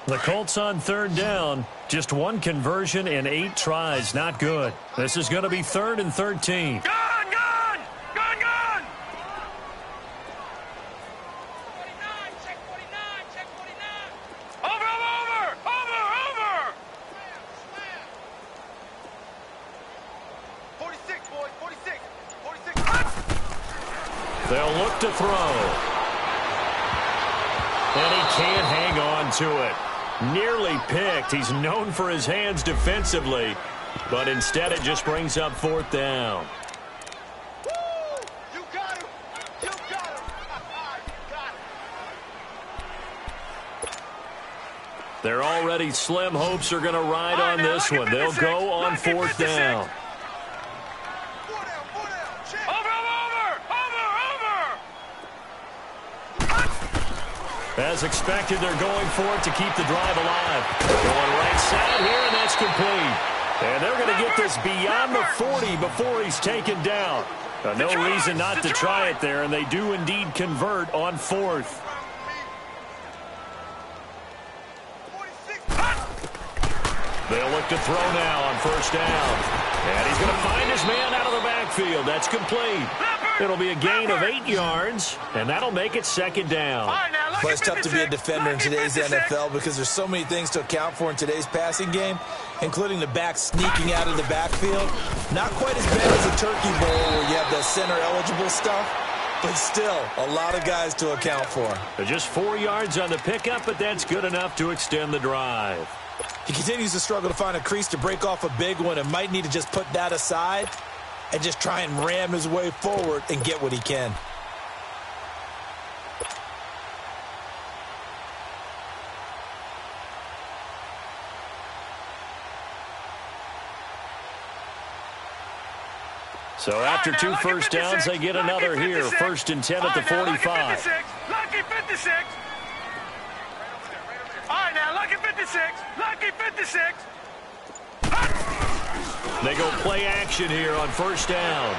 The Colts on third down. Just one conversion in 8 tries. Not good. This is going to be 3rd and 13. Gun! 46, boys, 46. They'll look to throw. And he can't hang on to it. Nearly picked. He's known for his hands defensively, but instead it just brings up 4th down. Woo! You got him. You got him. You got him. They're already slim hopes are going to ride on this one. They'll go on 4th down. As expected, they're going for it to keep the drive alive. Going right side here, and that's complete. And they're going to get this beyond the 40 before he's taken down. No reason not to try it there, and they do indeed convert on 4th. They'll look to throw now on 1st down. And he's going to find his man out of the backfield. That's complete. It'll be a gain of 8 yards, and that'll make it 2nd down. Well, it's tough to be a defender in today's NFL because there's so many things to account for in today's passing game, including the back sneaking out of the backfield. Not quite as bad as a turkey bowl where you have the center-eligible stuff, but still a lot of guys to account for. Just 4 yards on the pickup, but that's good enough to extend the drive. He continues to struggle to find a crease to break off a big one and might need to just put that aside and just try and ram his way forward and get what he can. So after 2 first downs, they get another here. 1st and 10 at the 45. Lucky 56. All right, now, lucky 56. Lucky 56. They go play action here on 1st down.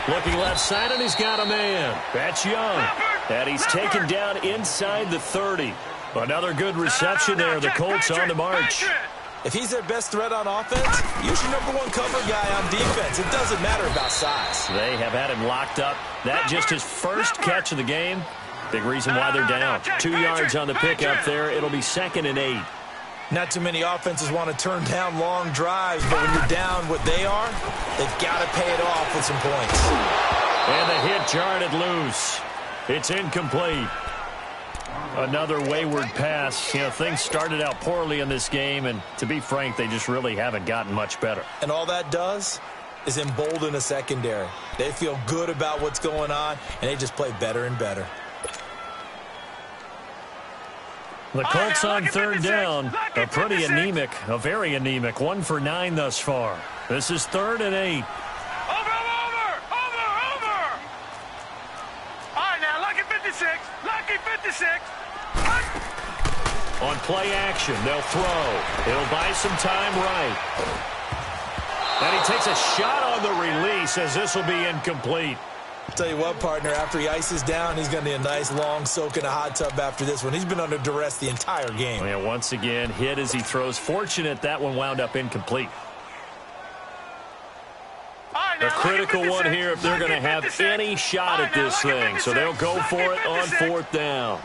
Looking left side, and he's got a man. That's Young. And he's taken down inside the 30. Another good reception there. The Colts on the march. If he's their best threat on offense, use your #1 cover guy on defense. It doesn't matter about size. They have had him locked up. That just his first catch of the game. Big reason why they're down. 2 yards on the pickup there. It'll be 2nd and 8. Not too many offenses want to turn down long drives, but when you're down what they are, they've got to pay it off with some points. And the hit jarred it loose. It's incomplete. Another wayward pass. You know, things started out poorly in this game, and to be frank, they just really haven't gotten much better. And all that does is embolden a secondary. They feel good about what's going on, and they just play better and better. The Colts on 3rd down are pretty anemic, very anemic. 1 for 9 thus far. This is 3rd and 8. Over. All right, now, lucky 56. Lucky 56. On play action, they'll throw. It'll buy some time right. And he takes a shot on the release as this will be incomplete. Tell you what, partner, after he ices down, he's going to need a nice long soak in a hot tub after this one. He's been under duress the entire game. And once again, hit as he throws. Fortunate that one wound up incomplete. A critical one here if they're going to have any shot at this thing. So they'll go for it on 4th down.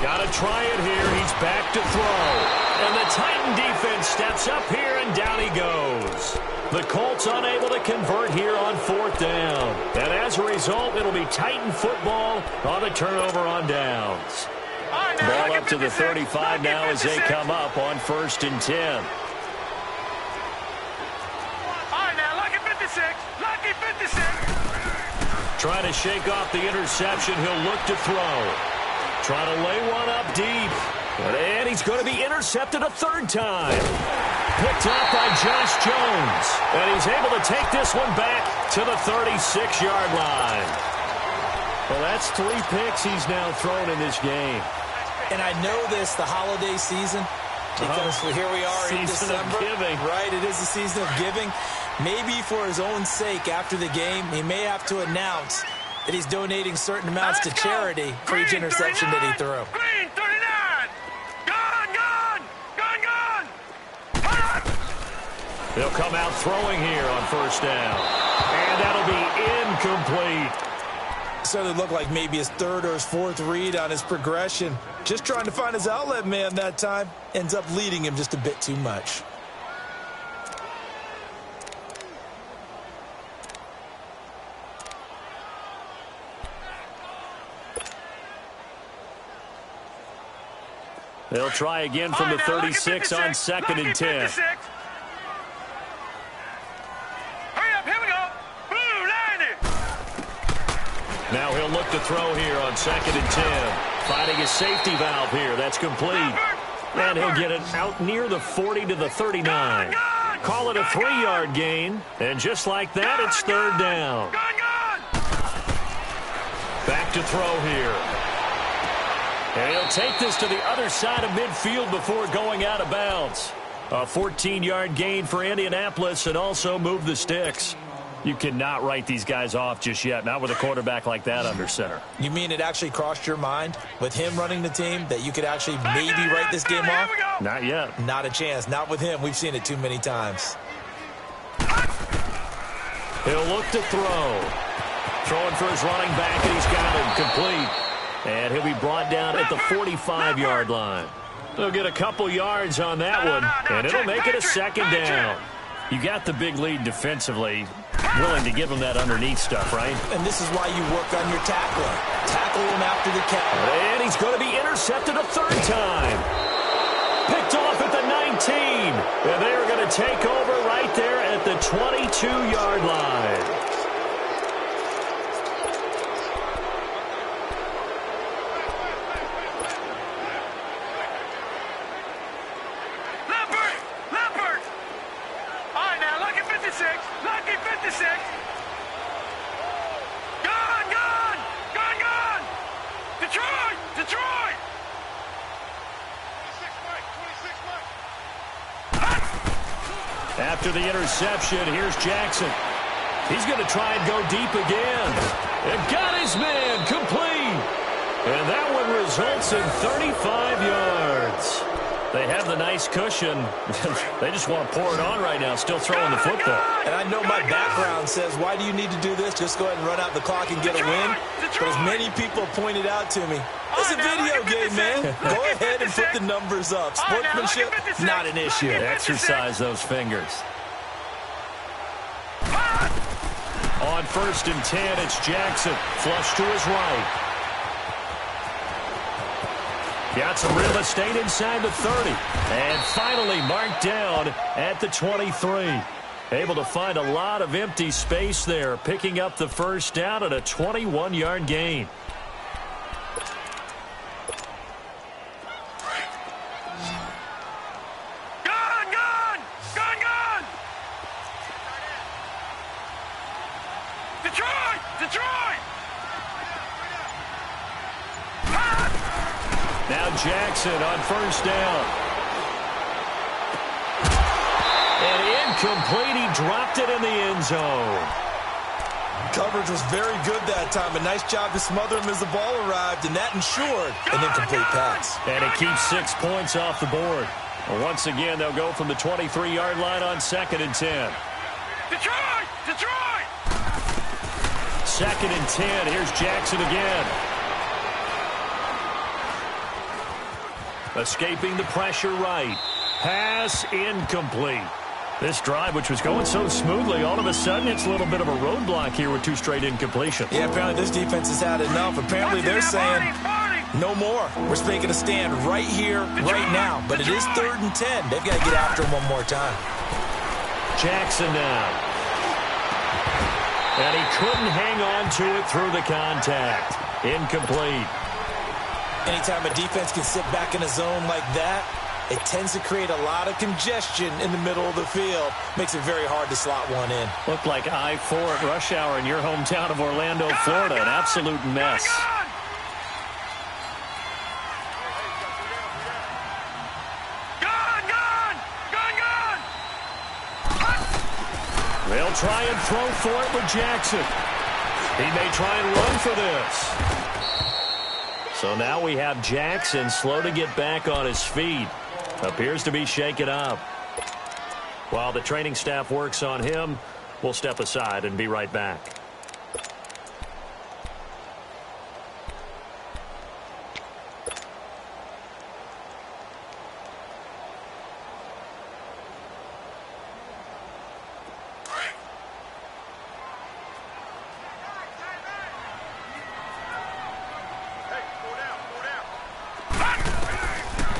Got to try it here. He's back to throw. And the Titan defense steps up here, and down he goes. The Colts unable to convert here on 4th down. And as a result, it'll be Titan football on the turnover on downs. Ball up to the 35 now as they come up on 1st and 10. All right, now, lucky 56. Lucky 56. Trying to shake off the interception. He'll look to throw. Trying to lay one up deep. And he's going to be intercepted a third time. Picked up by Josh Jones. And he's able to take this one back to the 36-yard line. Well, that's 3 picks he's now thrown in this game. And I know this, the holiday season, because here we are in December. Giving. Right, it is the season of giving. Maybe for his own sake after the game, he may have to announce that he's donating certain amounts to charity for each interception that he threw. Green 39. Gone. They'll come out throwing here on first down. And that'll be incomplete. Certainly looked like maybe his third or his fourth read on his progression. Just trying to find his outlet man that time. Ends up leading him just a bit too much. They'll try again from the 36 on 2nd and 10. Hurry up, here we go. Blue, line it. Now he'll look to throw here on 2nd and 10. Finding his safety valve here. That's complete. And he'll get it out near the 40 to the 39. Call it a 3-yard gain. And just like that, it's third down. Back to throw here. And he'll take this to the other side of midfield before going out of bounds. A 14-yard gain for Indianapolis and also move the sticks. You cannot write these guys off just yet, not with a quarterback like that under center. You mean it actually crossed your mind with him running the team that you could actually maybe write this game off? Not yet. Not a chance. Not with him. We've seen it too many times. He'll look to throw. Throwing for his running back, and he's got him complete. And he'll be brought down at the 45-yard line. They'll get a couple yards on that one, and it'll make it a second down. You got the big lead defensively. Willing to give him that underneath stuff, right? And this is why you work on your tackling. Tackle him after the catch. And he's going to be intercepted a third time. Picked off at the 19. And they're going to take over right there at the 22-yard line. Detroit! After the interception, here's Jackson. He's going to try and go deep again. And got his man complete. And that one results in 35 yards. They have the nice cushion. They just want to pour it on right now, still throwing the football. And I know my background says, why do you need to do this? Just go ahead and run out the clock and get a win. But as many people pointed out to me, it's a video game, man. Go ahead and put the numbers up. Sportsmanship, not an issue. Exercise those fingers. On 1st and 10, it's Jackson. Flush to his right. Got some real estate inside the 30. And finally marked down at the 23. Able to find a lot of empty space there, picking up the first down at a 21-yard gain. Now Jackson on 1st down. And incomplete. He dropped it in the end zone. Coverage was very good that time. A nice job to smother him as the ball arrived, and that ensured an incomplete pass. And it keeps 6 points off the board. Well, once again, they'll go from the 23-yard line on 2nd and 10. Detroit! 2nd and 10. Here's Jackson again. Escaping the pressure right. Pass incomplete. This drive, which was going so smoothly, all of a sudden it's a little bit of a roadblock here with 2 straight incompletions. Yeah, apparently this defense has had enough. Apparently they're saying no more. We're making a stand right here, right now. But it is 3rd and 10. They've got to get after him one more time. Jackson now. And he couldn't hang on to it through the contact. Incomplete. Anytime a defense can sit back in a zone like that, it tends to create a lot of congestion in the middle of the field. Makes it very hard to slot one in. Looked like I-4 at rush hour in your hometown of Orlando, Florida. An absolute mess. They'll try and throw for it with Jackson. He may try and run for this. So now we have Jackson slow to get back on his feet. Appears to be shaken up. While the training staff works on him, we'll step aside and be right back.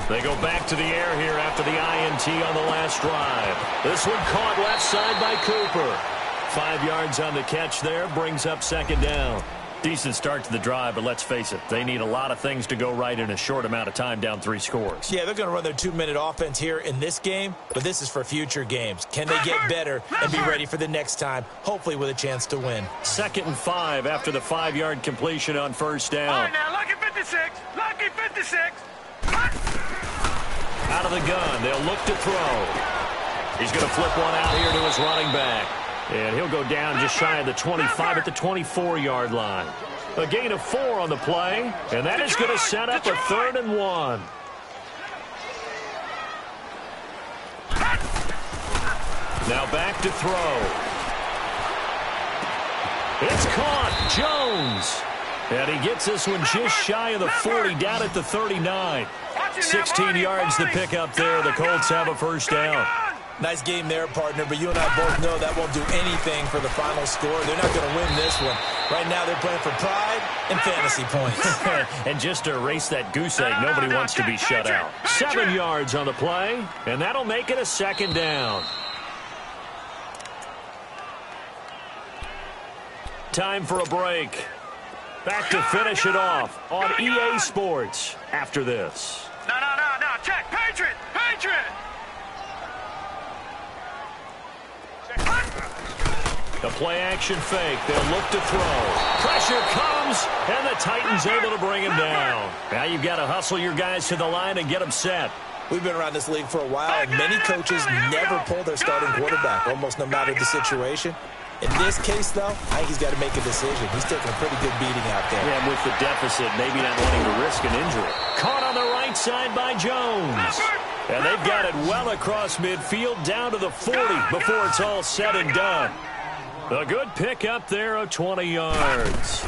They go back to the air here after the INT on the last drive. This one caught left side by Cooper. 5 yards on the catch there, brings up second down. Decent start to the drive, but let's face it, they need a lot of things to go right in a short amount of time, down 3 scores. Yeah, they're going to run their 2-minute offense here in this game, but this is for future games. Can they get better and be ready for the next time, hopefully with a chance to win? 2nd and 5 after the 5-yard completion on first down. All right, now, lucky 56. Lucky 56. Out of the gun, they'll look to throw. He's going to flip one out here to his running back. And he'll go down just shy of the 25 at the 24-yard line. A gain of 4 on the play, and that is going to set up a 3rd and 1. Now back to throw. It's caught. Jones. And he gets this one just shy of the 40, down at the 39. 16 yards to pick up there. The Colts have a first down. Nice game there, partner, but you and I both know that won't do anything for the final score. They're not going to win this one. Right now they're playing for pride and fantasy points. And just to erase that goose egg, nobody wants to be shut out. 7 yards on the play, and that'll make it a second down. Time for a break. Back to finish it off on EA Sports after this. No. Check. Patriot. The play-action fake. They'll look to throw. Pressure comes, and the Titans able to bring him down. Now you've got to hustle your guys to the line and get them set. We've been around this league for a while, and many coaches never pull their starting quarterback, almost no matter the situation. In this case, though, I think he's got to make a decision. He's taking a pretty good beating out there. Yeah, with the deficit, maybe not wanting to risk an injury. Caught on the right side by Jones. And they've got it well across midfield, down to the 40 before it's all said and done. A good pick up there of 20 yards.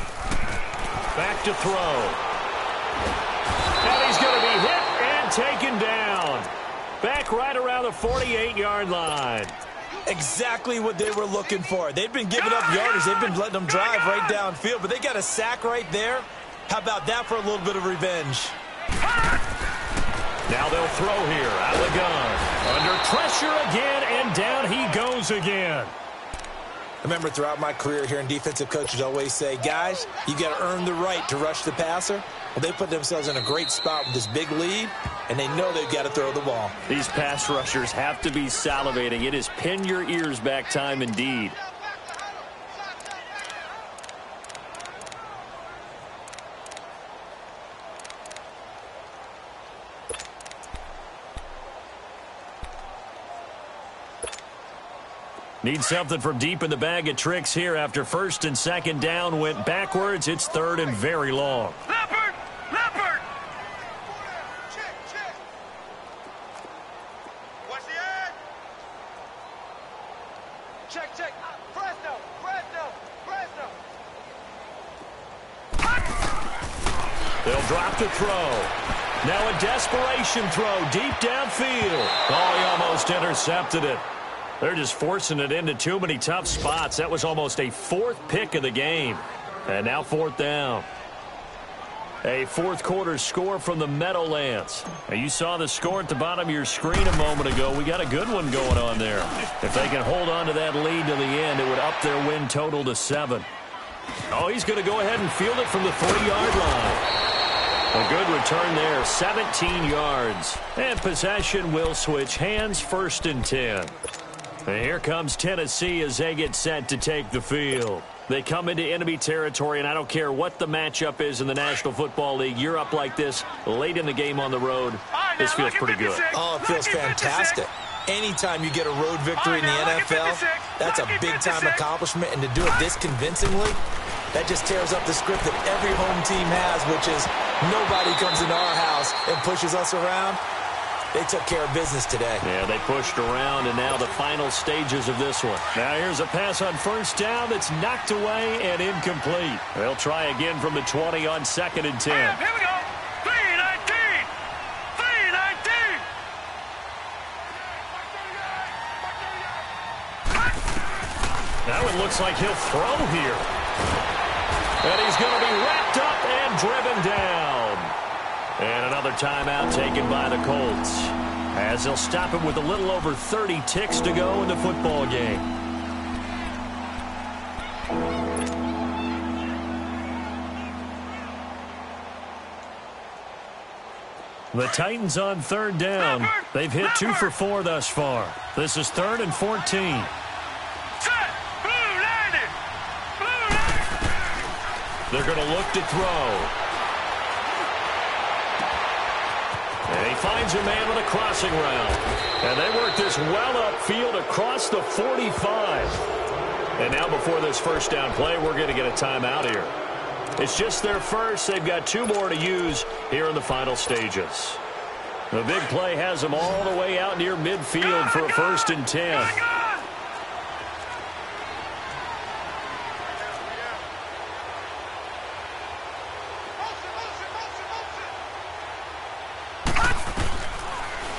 Back to throw. And he's going to be hit and taken down. Back right around the 48-yard line. Exactly what they were looking for. They've been giving up yardage. They've been letting them drive right downfield, but they got a sack right there. How about that for a little bit of revenge? Now they'll throw here out of the gun. Under pressure again, and down he goes again. I remember throughout my career hearing defensive coaches always say, guys, you got to earn the right to rush the passer. Well, they put themselves in a great spot with this big lead, and they know they've got to throw the ball. These pass rushers have to be salivating. It is pin your ears back time indeed. Need something from deep in the bag of tricks here after 1st and 2nd down went backwards. It's 3rd and very long. Leopard! Watch the edge! Check. Presto! They'll drop the throw. Now a desperation throw deep downfield. Oh, he almost intercepted it. They're just forcing it into too many tough spots. That was almost a 4th pick of the game. And now 4th down. A 4th quarter score from the Meadowlands. Now you saw the score at the bottom of your screen a moment ago. We got a good one going on there. If they can hold on to that lead to the end, it would up their win total to 7. Oh, he's going to go ahead and field it from the 3-yard line. A good return there, 17 yards. And possession will switch hands, 1st and 10. And here comes Tennessee as they get set to take the field. They come into enemy territory, and I don't care what the matchup is in the National Football League. You're up like this late in the game on the road. This feels pretty good. Oh, it feels fantastic. Anytime you get a road victory in the NFL, that's a big-time accomplishment, and to do it this convincingly, that just tears up the script that every home team has, which is nobody comes into our house and pushes us around. They took care of business today. Yeah, they pushed around, and now the final stages of this one. Now here's a pass on 1st down that's knocked away and incomplete. They'll try again from the 20 on 2nd and 10. Here we go. 3-19. 3-19. Now it looks like he'll throw here. And he's going to be wrapped up and driven down. And another timeout taken by the Colts, as they'll stop it with a little over 30 ticks to go in the football game. The Titans on 3rd down. They've hit 2 for 4 thus far. This is 3rd and 14. They're going to look to throw. And he finds a man with a crossing route. And they work this well upfield across the 45. And now before this 1st down play, we're going to get a timeout here. It's just their first. They've got 2 more to use here in the final stages. The big play has them all the way out near midfield for a 1st and 10.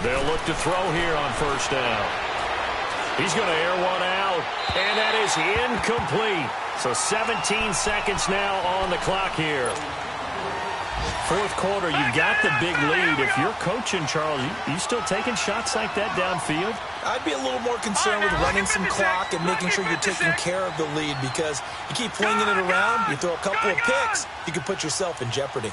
They'll look to throw here on 1st down. He's going to air one out, and that is incomplete. So 17 seconds now on the clock here. 4th quarter, you got the big lead. If you're coaching, Charles, you still taking shots like that downfield? I'd be a little more concerned with running some clock and making sure you're taking care of the lead, because you keep flinging it around, you throw a couple of picks, you can put yourself in jeopardy.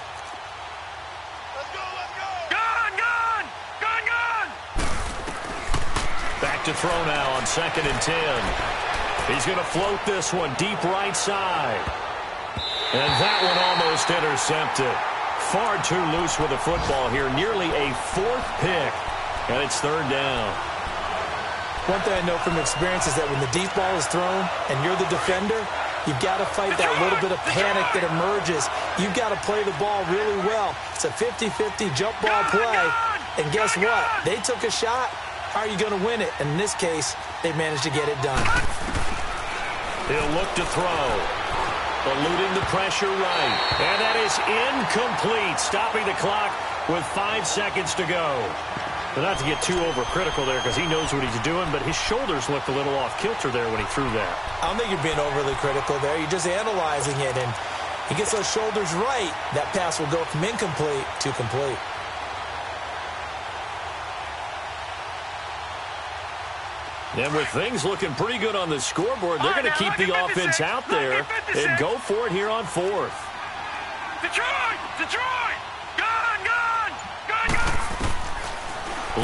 Back to throw now on 2nd and 10. He's going to float this one deep right side. And that one almost intercepted. Far too loose with the football here. Nearly a 4th pick. And it's 3rd down. One thing I know from experience is that when the deep ball is thrown and you're the defender, you've got to fight that little bit of panic that emerges. You've got to play the ball really well. It's a 50-50 jump ball play. And guess what? They took a shot. How are you going to win it? And in this case, they managed to get it done. He'll look to throw. Eluding the pressure right. And that is incomplete. Stopping the clock with 5 seconds to go. But not to get too overcritical there, because he knows what he's doing, but his shoulders looked a little off kilter there when he threw that. I don't think you're being overly critical there. You're just analyzing it, and he gets those shoulders right. That pass will go from incomplete to complete. And with things looking pretty good on the scoreboard, they're going to keep the offense out there and go for it here on 4th. Detroit! Detroit! Gone!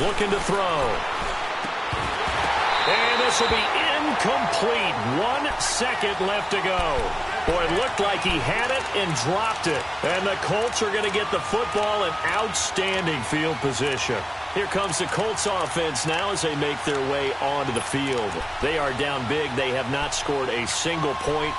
Looking to throw. And this will be incomplete. 1 second left to go. Boy, it looked like he had it and dropped it. And the Colts are going to get the football in outstanding field position. Here comes the Colts offense now as they make their way onto the field. They are down big. They have not scored a single point.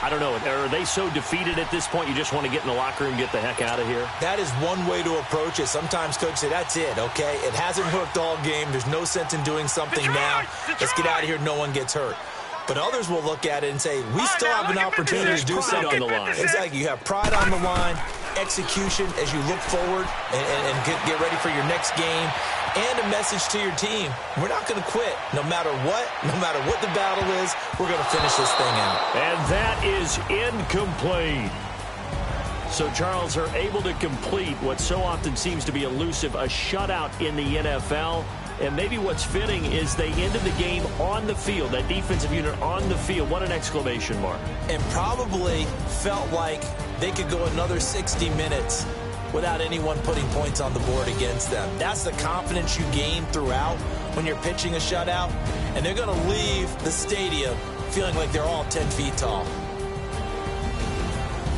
I don't know. Are they so defeated at this point you just want to get in the locker room and get the heck out of here? That is one way to approach it. Sometimes coaches say, that's it, okay? It hasn't worked all game. There's no sense in doing something now. Let's get out of here. No one gets hurt. But others will look at it and say, we still have an opportunity to do something. On the line. Exactly. You have pride on the line, execution as you look forward and get ready for your next game, and a message to your team. We're not going to quit. No matter what the battle is, we're going to finish this thing out. And that is incomplete. So Charles are able to complete what so often seems to be elusive, a shutout in the NFL. And maybe what's fitting is they ended the game on the field, that defensive unit on the field. What an exclamation mark. And probably felt like they could go another 60 minutes without anyone putting points on the board against them. That's the confidence you gain throughout when you're pitching a shutout, and they're going to leave the stadium feeling like they're all 10 feet tall.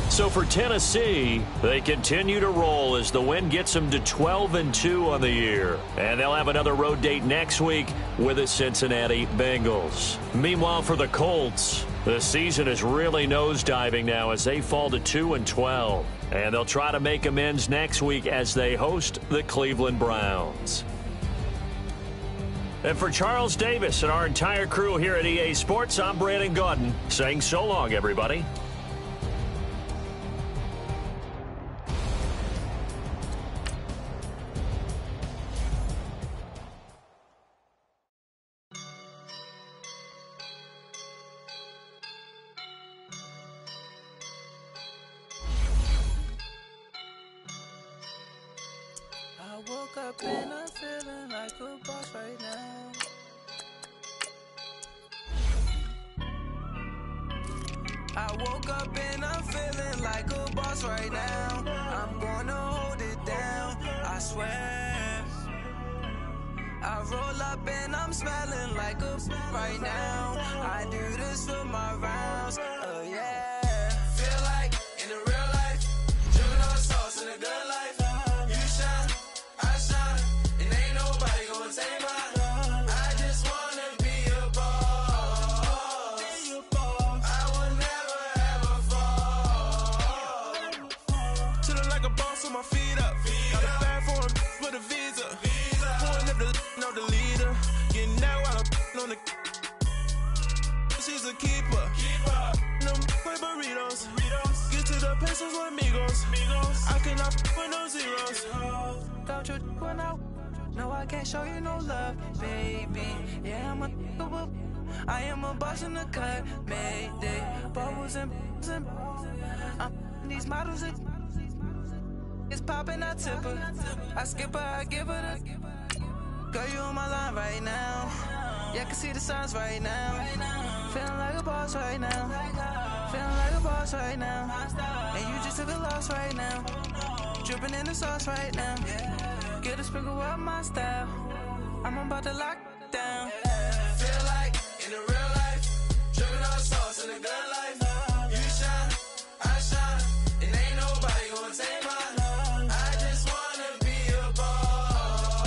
So for Tennessee, they continue to roll as the win gets them to 12-2 on the year. And they'll have another road date next week with the Cincinnati Bengals. Meanwhile, for the Colts, the season is really nosediving now as they fall to 2-12. And they'll try to make amends next week as they host the Cleveland Browns. And for Charles Davis and our entire crew here at EA Sports, I'm Brandon Gaudin saying so long, everybody. I woke up and I'm feeling like a boss right now. I woke up and I'm feeling like a boss right now. I'm gonna hold it down, I swear. I roll up and I'm smelling like a right now. I do this for my rounds, oh yeah. Feel like in the real life, dripping on sauce in a good life. You shine, I shine, and ain't nobody gonna take mine. I just wanna be a boss. I will never ever fall. Chillin' like a boss with my feet up. Got a bag for him with a visa. Pulling up the leader. Getting that while I'm on the. She's a keeper. No play burritos. Get to the pesos with amigos. I cannot with no zeros. Don't you run out? No, I can't show you no love, baby. Yeah, I am a boss in the cut, Mayday. Bubbles and I'm these models. It's popping, I tip her. I skip her, I give her the. Girl, you on my line right now. Yeah, I can see the signs right now. Feeling like a boss right now. Feeling like a boss right now. And you just took a loss right now. Dripping in the sauce right now. Get a sprinkle up my style. I'm about to lock down. Feel like in the real life, dripping on sauce in the good life. You shine, I shine, and ain't nobody gonna take mine. I just wanna be a boss.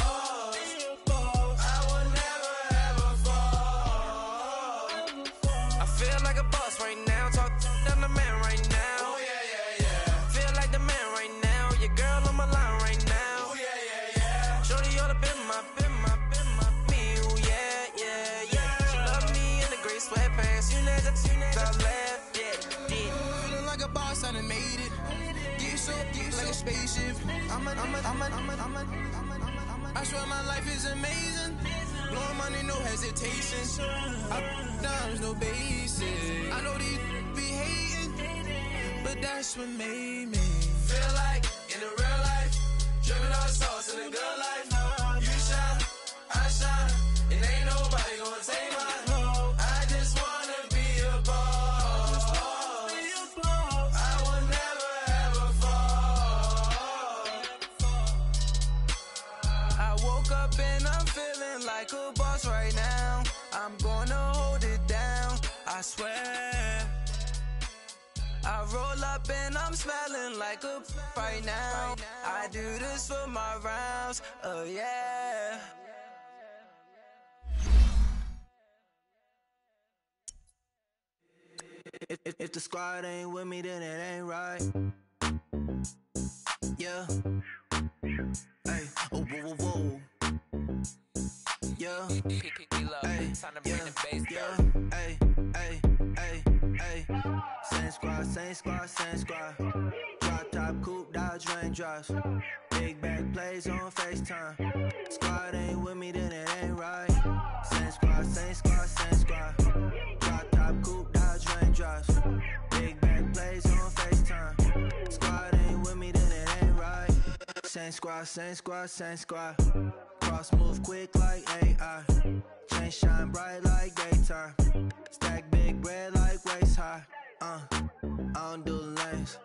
I will never ever fall. I feel like a boss right now. Talk to the man right now. Oh yeah. Feel like the man right now. Your girl on my line right now. Oh yeah. Shorty all up in my me. Oh yeah. She love me in the gray sweatpants. You never left. Yeah. Feeling like a boss, I done made it. Get so like a spaceship. I swear my life is amazing. Blowing money, no hesitation. Dimes, no basic. I know these be hating, but that's what made me feel like in the real life, dripping on sauce in a good life. You shine, I shine, and ain't nobody gonna take mine. I just wanna be a boss. I will never ever fall. I woke up and I'm feeling like a boss right now. I'm gonna hold it down, I swear. I roll up and I'm smelling like a right now. I do this for my rounds, oh yeah. If the squad ain't with me, then it ain't right. Yeah. Hey, oh, whoa, whoa, whoa. Yeah. Hey, yeah. Hey. Same squad. Drop top, coupe, Dodge raindrops. Big back plays on FaceTime. Squad ain't with me, then it ain't right. Same squad. Drop top, coupe, Dodge raindrops. Big back plays on FaceTime. Squad ain't with me, then it ain't right. Same squad. Cross move quick like AI. Chain shine bright like daytime. Stack big bread like waist high. I don't do lanes.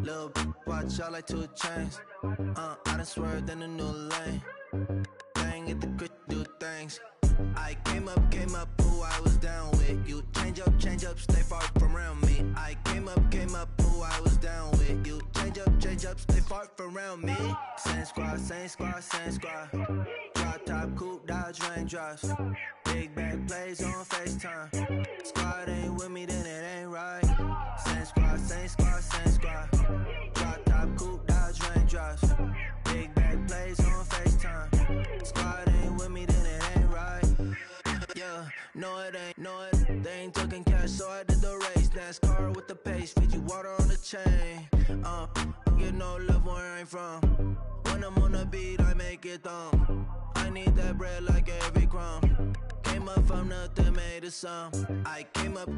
Little watch out like 2 chains. I done swerved in a new lane. Bang at the crit, do things. I came up, who I was down with. You change up, stay far from around me. I came up, who I was down with. You change up, stay far from around me. Same squad. Drop top, coupe, Dodge raindrops. Big bag plays on FaceTime. Squad ain't with me, then it ain't right. Same squad. Drop top, coupe, Dodge raindrops. Big bag plays on FaceTime. Squad ain't with me, then it ain't right. Yeah, no it ain't, they ain't talking cash, so I did the race. NASCAR with the pace, feed you water on the chain. Get no love where I'm from. When I'm on the beat, I make it thumb. I need that bread like every crumb. Came up from nothing, made a sum. I came up,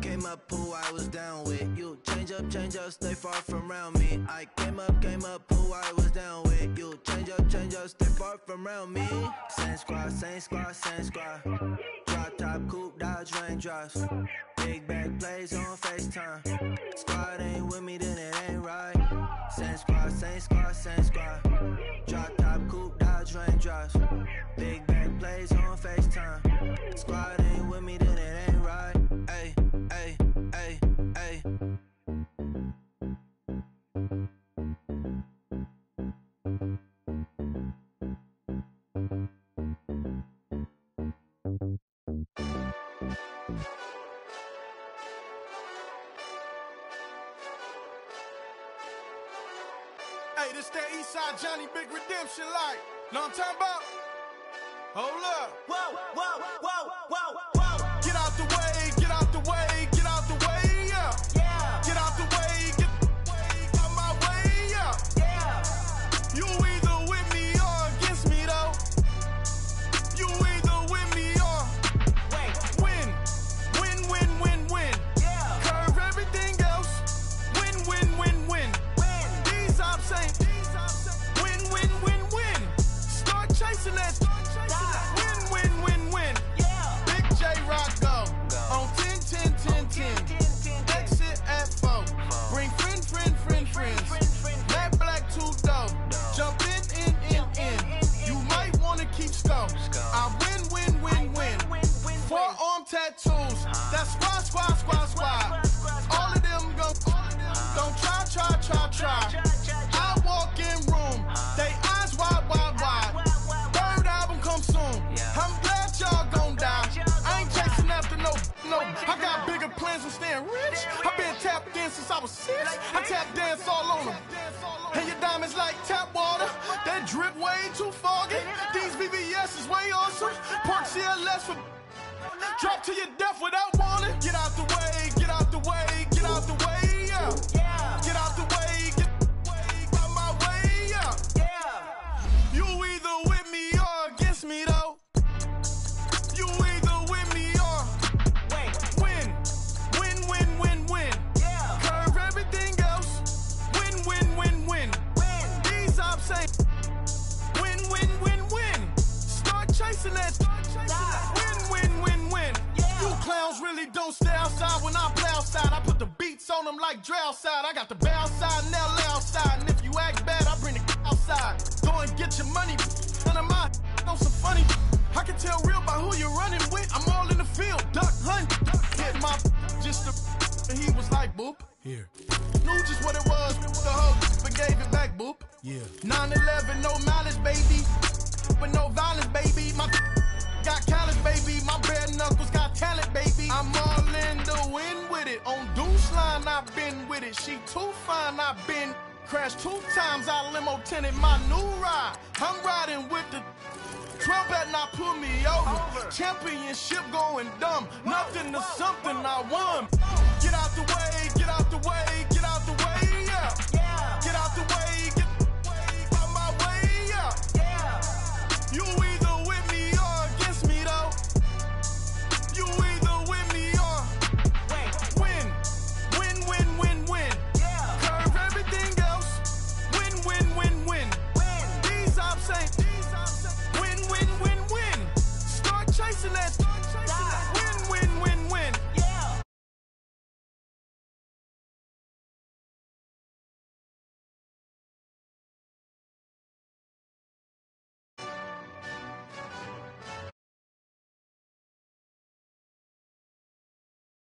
who I was down with. You change up, stay far from around me. I came up, who I was down with. You change up, stay far from around me. Same squad. Drop top, coupe, Dodge raindrops. Big bag plays on FaceTime. Squad ain't with me, then it ain't right. Same squad. Drop top, coupe, Dodge raindrops. Big bag plays on FaceTime. Squad ain't with me, then it ain't right. Ay. Hey, this that Eastside Johnny Big Redemption like. Know what I'm talking about? Hold up. Whoa. Get out the way, get out the way, get out the way, yeah. Get out the way, get out my way, yeah. You either with me or against me, though. You either with me or win. Curve everything else. Win. These ops ain't win. Start chasing that. Win. Big J Rock go on 10. Exit at 4. Bring friends. Matt Black 2 dope. Jump in. You might wanna keep scope. I win. Forearm tattoos. That's squad. All of them go. Don't try. I walk in room. They eyes wide. Third album come soon. I'm glad y'all gon' die. I ain't chasing after no. I got bigger plans than staying rich. I've been tapped in since I was 6. I tap dance all on them. And your diamonds like tap water. That drip way too foggy. These VVS is way awesome. Park CLS for drop to your death without warning. Get out the way, yeah. Get out the way, get out my way, yeah. You either with me or against me, though. You either with me or win. Curve everything else. Win. These ops ain't win. Start chasing that. Win. You clowns really don't stay outside when I play outside. I put the beats on them like Dre outside. I got the bow side and LA outside. And if you act bad, I bring the outside. Go and get your money. None of my know some funny. I can tell real by who you're running with. I'm all in the field. Duck hunt. Hit my just and he was like, boop. Here. Knew just what it was. The hoe but gave it back, boop. Yeah. 9/11, no malice, baby. But no violence, baby. My got callous, baby. My bare knuckles got talent, baby. I'm all in the wind with it. On Deuce Line, I've been with it. She too fine, I've been crashed 2 times. I limo tinted my new ride. I'm riding with the 12 better not pull me over. Championship going dumb. Nothing to something I won.